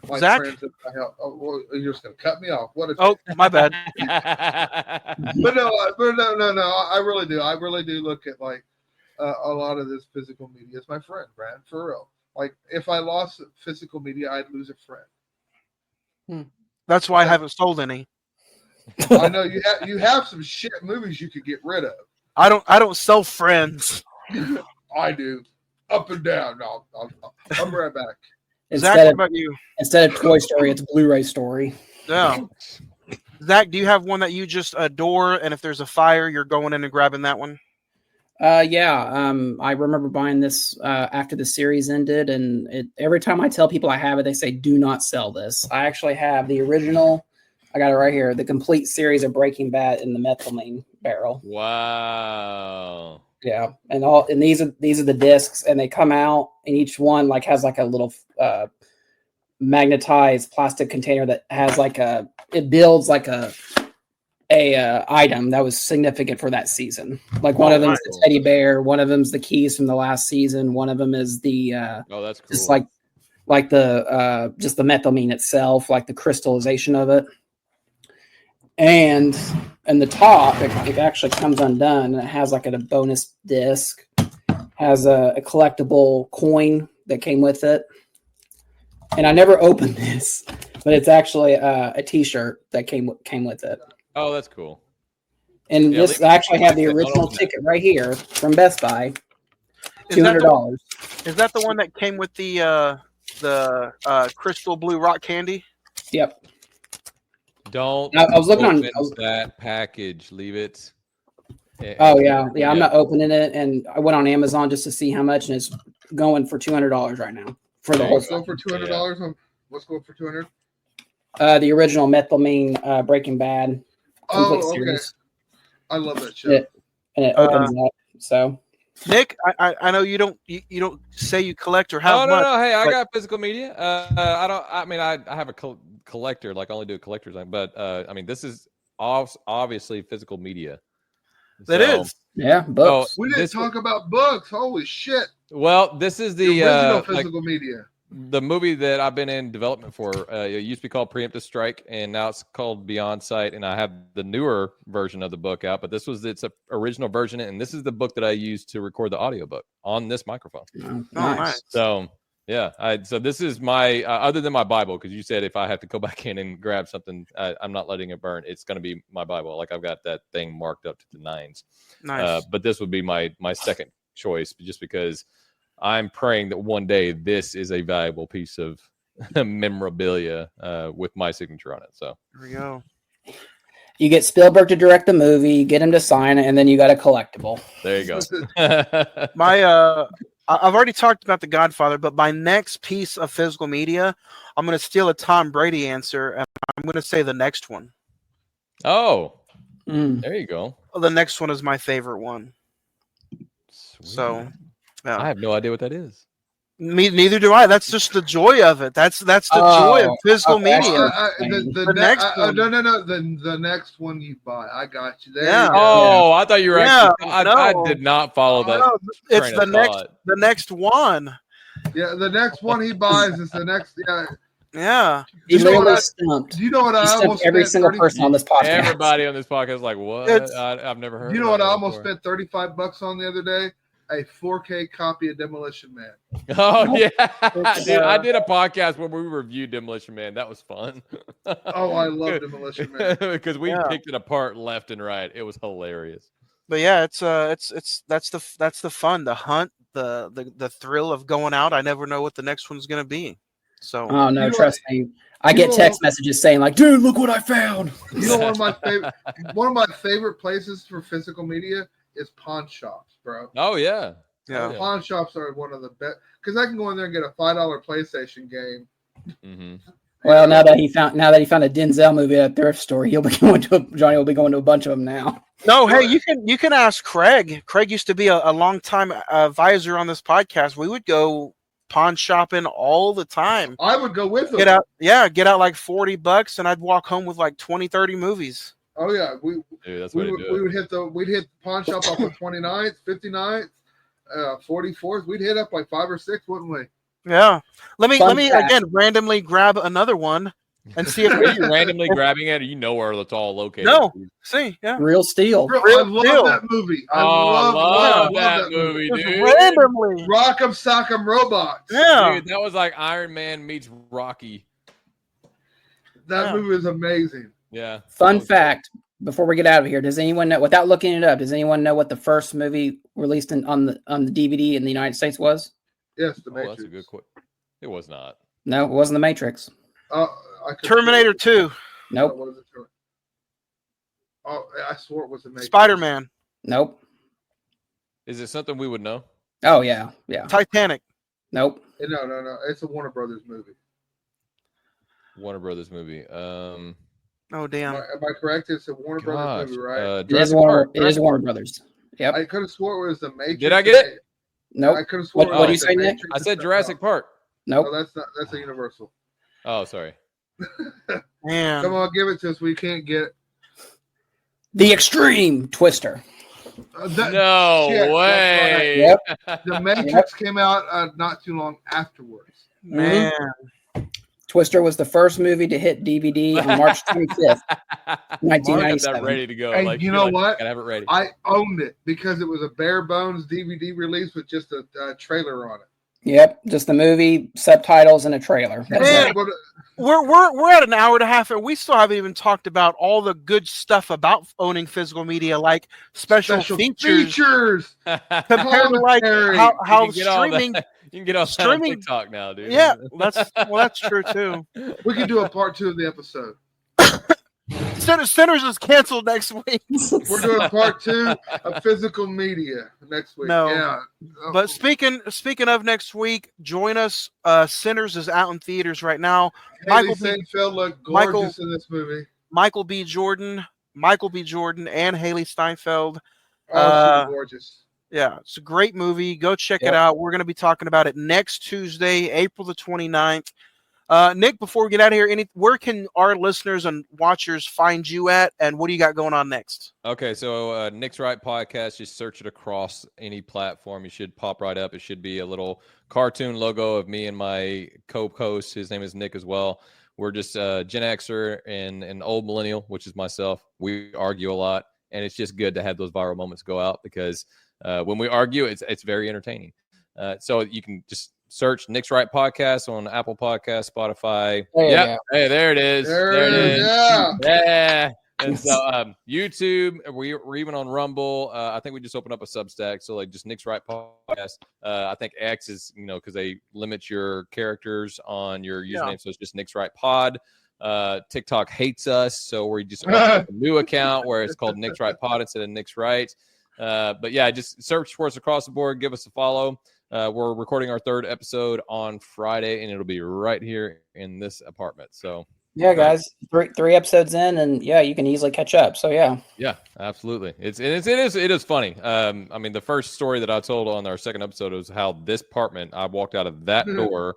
my Zach? friends that I help. Oh, well, you're just gonna cut me off. What? Oh, my bad. But no. I really do. I really do look at like a lot of this physical media as my friend, Brad, for real. Like if I lost physical media, I'd lose a friend. That's why I haven't sold any. I know you have some shit movies you could get rid of. I don't sell friends. I do. Up and down. No, I'll be right back. Zach, what about you? Instead of Toy Story, it's Blu-ray Story. Yeah. Zach, do you have one that you just adore, and if there's a fire, you're going in and grabbing that one? Yeah. I remember buying this after the series ended, and every time I tell people I have it, they say, "Do not sell this." I actually have the original. I got it right here. The complete series of Breaking Bad in the methylamine barrel. Wow. Yeah, and these are the discs, and they come out, and each one like has like a little magnetized plastic container that has like it builds like a item that was significant for that season. Like one of them's the teddy bear, one of them's the keys from the last season, one of them is the that's cool. Just like the just the methylamine itself, like the crystallization of it. And the top, it actually comes undone, and it has like a bonus disc, has a collectible coin that came with it. And I never opened this, but it's actually a T-shirt that came with it. Oh, that's cool. And this I actually have the original ticket right here from Best Buy, $200. Is that the one that came with the crystal blue rock candy? Yep. Don't. I was looking on that package. Leave it. Oh yeah. I'm not opening it, and I went on Amazon just to see how much, and it's going for $200 right now for the whole. What's going for $200? What's going for $200? The original methylamine Breaking Bad. Oh, okay. Series. I love that show. And it opens up. So, Nick, I know you don't say you collect or have. No. Hey, I got physical media. I don't. I mean, I have a collector. Like, I only do a collector's thing. But I mean, this is obviously physical media. That is. Yeah, books. We didn't talk about books. Holy shit. Well, this is the original physical media. The movie that I've been in development for. It used to be called Preemptive Strike, and now it's called Beyond Sight. And I have the newer version of the book out, but it's an original version, and this is the book that I used to record the audiobook on this microphone. Oh, nice. So yeah, so this is my other than my Bible, because you said if I have to go back in and grab something, I'm not letting it burn. It's going to be my Bible. Like, I've got that thing marked up to the 9s. Nice. But this would be my second choice, just because I'm praying that one day this is a valuable piece of memorabilia with my signature on it. So there we go. You get Spielberg to direct the movie, you get him to sign it, and then you got a collectible. There you go. I've already talked about The Godfather, but my next piece of physical media, I'm going to steal a Tom Brady answer, and I'm going to say the next one. Oh, Mm. there you go. Well, the next one is my favorite one. Sweet. So, yeah. I have no idea what that is. Neither do I. That's just the joy of it. That's the joy of physical okay, I see media. what you're saying. The The next one. no. The next one you buy. I got you. There Yeah. you go. Oh, I thought you were Yeah, actually. I no. did not follow that. No, it's train the of next thought. the next one. Yeah, the next one he buys is the next. Yeah. Yeah. He You know what literally I- stumped. Do you know what He I stumped almost every spent single 30 person on this podcast. Everybody on this podcast is like, what? It's- I've never heard. Do you of know what that I almost before. spent $35 on the other day? A 4K copy of Demolition Man. Oh yeah, It's, dude! I did a podcast where we reviewed Demolition Man. That was fun. Oh, I love Demolition Man. because we Yeah. picked it apart left and right. It was hilarious. But yeah, it's that's the fun, the hunt, the thrill of going out. I never know what the next one's gonna be. So Oh no, You know trust me. I you get know text messages saying like, "Dude, look what I found." You know, one of my favorite places for physical media is pawn shops, bro. Oh yeah, yeah. Pawn shops are one of the best because I can go in there and get a $5 PlayStation game. hmm Well, now that he found a Denzel movie at a thrift store, Johnny will be going to a bunch of them now. No, hey, you can ask Craig. Craig used to be a long time advisor on this podcast. We would go pawn shopping all the time. I would go with them. Get out like $40 and I'd walk home with like 20, 30 movies. Oh yeah, Dude, that's what we'd hit the pawn shop off the 29th, 59th, 44th. We'd hit up like 5 or 6, wouldn't we? Yeah. Let Fun me fact. again randomly grab another one and see if Are you randomly grabbing it, or you know where it's all located? No. See, yeah. Real Steel. Bro, Real I love deal. that movie. I love love that movie, Just dude. randomly. Rock'em Sock'em Robots. Yeah. Dude, that was like Iron Man meets Rocky. That Yeah. movie is amazing. Yeah. Fun fact: before we get out of here, does anyone know? Without looking it up, does anyone know what the first movie released on the DVD in the United States was? Yes, the Oh, Matrix. that's a good question. It was not. No, it wasn't The Matrix. I could Terminator swear- 2, Nope. What is it? Oh, I swore it was the Matrix. Spider-Man, Nope. Is it something we would know? Oh yeah, yeah. Titanic. Nope. No. It's a Warner Brothers movie. Warner Brothers movie. Oh Am damn. I correct? It's a Warner Gosh, Brothers movie, right? It is Jurassic Warner. Park, It is Warner Brothers. Yep. I could have swore it was the Matrix. Did I get it? Nope. I could have swore. What do you say, Nick? I said Jurassic Park. Nope. No, that's not. That's a Universal. Oh, sorry. Man. Come on, give it to us. We can't get it. The Extreme Twister. No shit, way. Yep. The Matrix came out not too long afterwards. Man. Twister was the first movie to hit DVD on March 25th, I got that 1997. ready to go. Hey, like, you you're know like, what? Gotta have it ready. I owned it because it was a bare bones DVD release with just a trailer on it. Yep, just the movie, subtitles, and a trailer. That's Man. it. But, We're at an hour and a half and we still haven't even talked about all the good stuff about owning physical media, like special features compared to like commentary. how You can get all streaming. that- you can get all that on streaming- TikTok now, dude. Yeah, that's true too. we could do a part 2 of the episode. Sinners is canceled next week. We're doing part 2 of physical media next week. No. Yeah. But speaking of next week, join us. Sinners is out in theaters right now. Haley Michael B. Steinfeld looked Michael- gorgeous in this movie. Michael B. Jordan, and Haley Steinfeld. Oh, she was gorgeous. Yeah, it's a great movie. Go check Yep. it out. We're going to be talking about it next Tuesday, April the 29th. Nick, before we get out of here, where can our listeners and watchers find you at, and what do you got going on next? Okay, so Nick's Right Podcast, just search it across any platform. You should pop right up. It should be a little cartoon logo of me and my co-host. His name is Nick as well. We're just Gen Xer and an old millennial, which is myself. We argue a lot, and it's just good to have those viral moments go out because when we argue, it's very entertaining. So you can just search Nick's Right Podcast on Apple Podcasts, Spotify. There you Yep. go. Hey, there it is. There it is. Yeah. Yeah. And so YouTube, we're even on Rumble. I think we just opened up a Substack. So like just Nick's Right Podcast. I think X is, because they limit your characters on your username. So it's just Nick's Right Pod. TikTok hates us. So we just opened up a new account where it's called Nick's Right Pod instead of Nick's Right. But yeah, just search for us across the board. Give us a follow. We're recording our 3rd episode on Friday, and it'll be right here in this apartment. So Yeah, guys. three episodes in, and yeah, you can easily catch up. So yeah. Yeah, absolutely. It is funny. I mean, the first story that I told on our second episode was how this apartment, I walked out of that door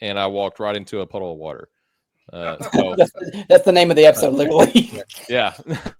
and I walked right into a puddle of water. So That's the name of the episode, literally. yeah.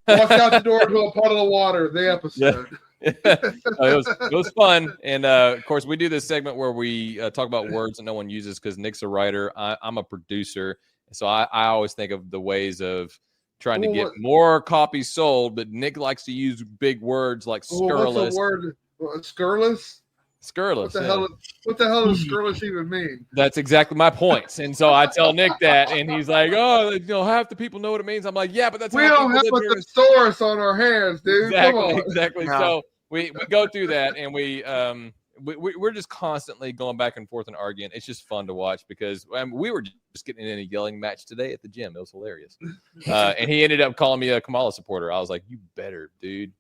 Walked out the door to a puddle of water. The episode. It was fun, and of course we do this segment where we talk about words that no one uses because Nick's a writer, I'm a producer, so I always think of the ways of trying to get more copies sold, but Nick likes to use big words like scurrilous. What's the word? Scurrilous? Scurrilous. What the hell does scurrilous even mean? That's exactly my point. And so I tell Nick that, and he's like, "Oh, half the people know what it means." I'm like, "Yeah, but that's we don't have a thesaurus on our hands, dude." Exactly. No. So we go through that, and we're just constantly going back and forth and arguing. It's just fun to watch because we were just getting in a yelling match today at the gym. It was hilarious. And he ended up calling me a Kamala supporter. I was like, "You better, dude.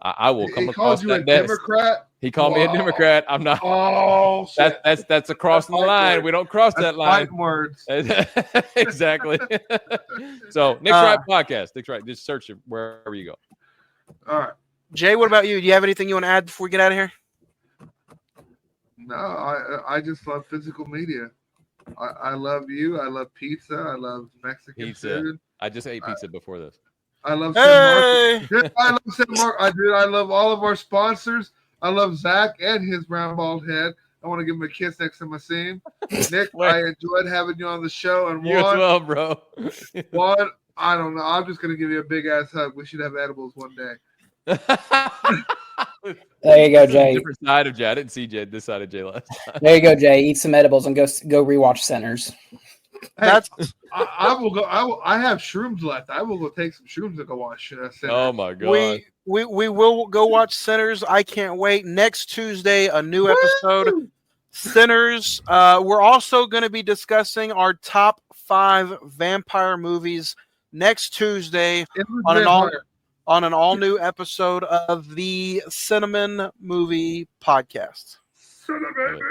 I will come across that desk." Democrat? He called me a Democrat. I'm not. Oh, shit. That's crossing the line. We don't cross that line. Fighting words. Exactly. So Nick's Right podcast. Nick's Right. Just search it wherever you go. All right. Jay, what about you? Do you have anything you want to add before we get out of here? No, I just love physical media. I love you. I love pizza. I love Mexican food. I just ate pizza before this. I love San Marcos. I love San Marcos. I love all of our sponsors. I love Zach and his brown bald head. I want to give him a kiss next time I see him. Nick, I enjoyed having you on the show. And you as well, bro. One, I don't know. I'm just going to give you a big ass hug. We should have edibles one day. There you go, Jay. Different side of Jay. I didn't see Jay this side of Jay last time. There you go, Jay. Eat some edibles and go rewatch Sinners. Hey, I will go. I have shrooms left. I will go take some shrooms and go watch Sinners. Oh my god. We will go watch Sinners. I can't wait. Next Tuesday, a new episode. Sinners. We're also going to be discussing our top 5 vampire movies next Tuesday on an all new episode of the Cine-Men movie podcast. Cine-Men movie.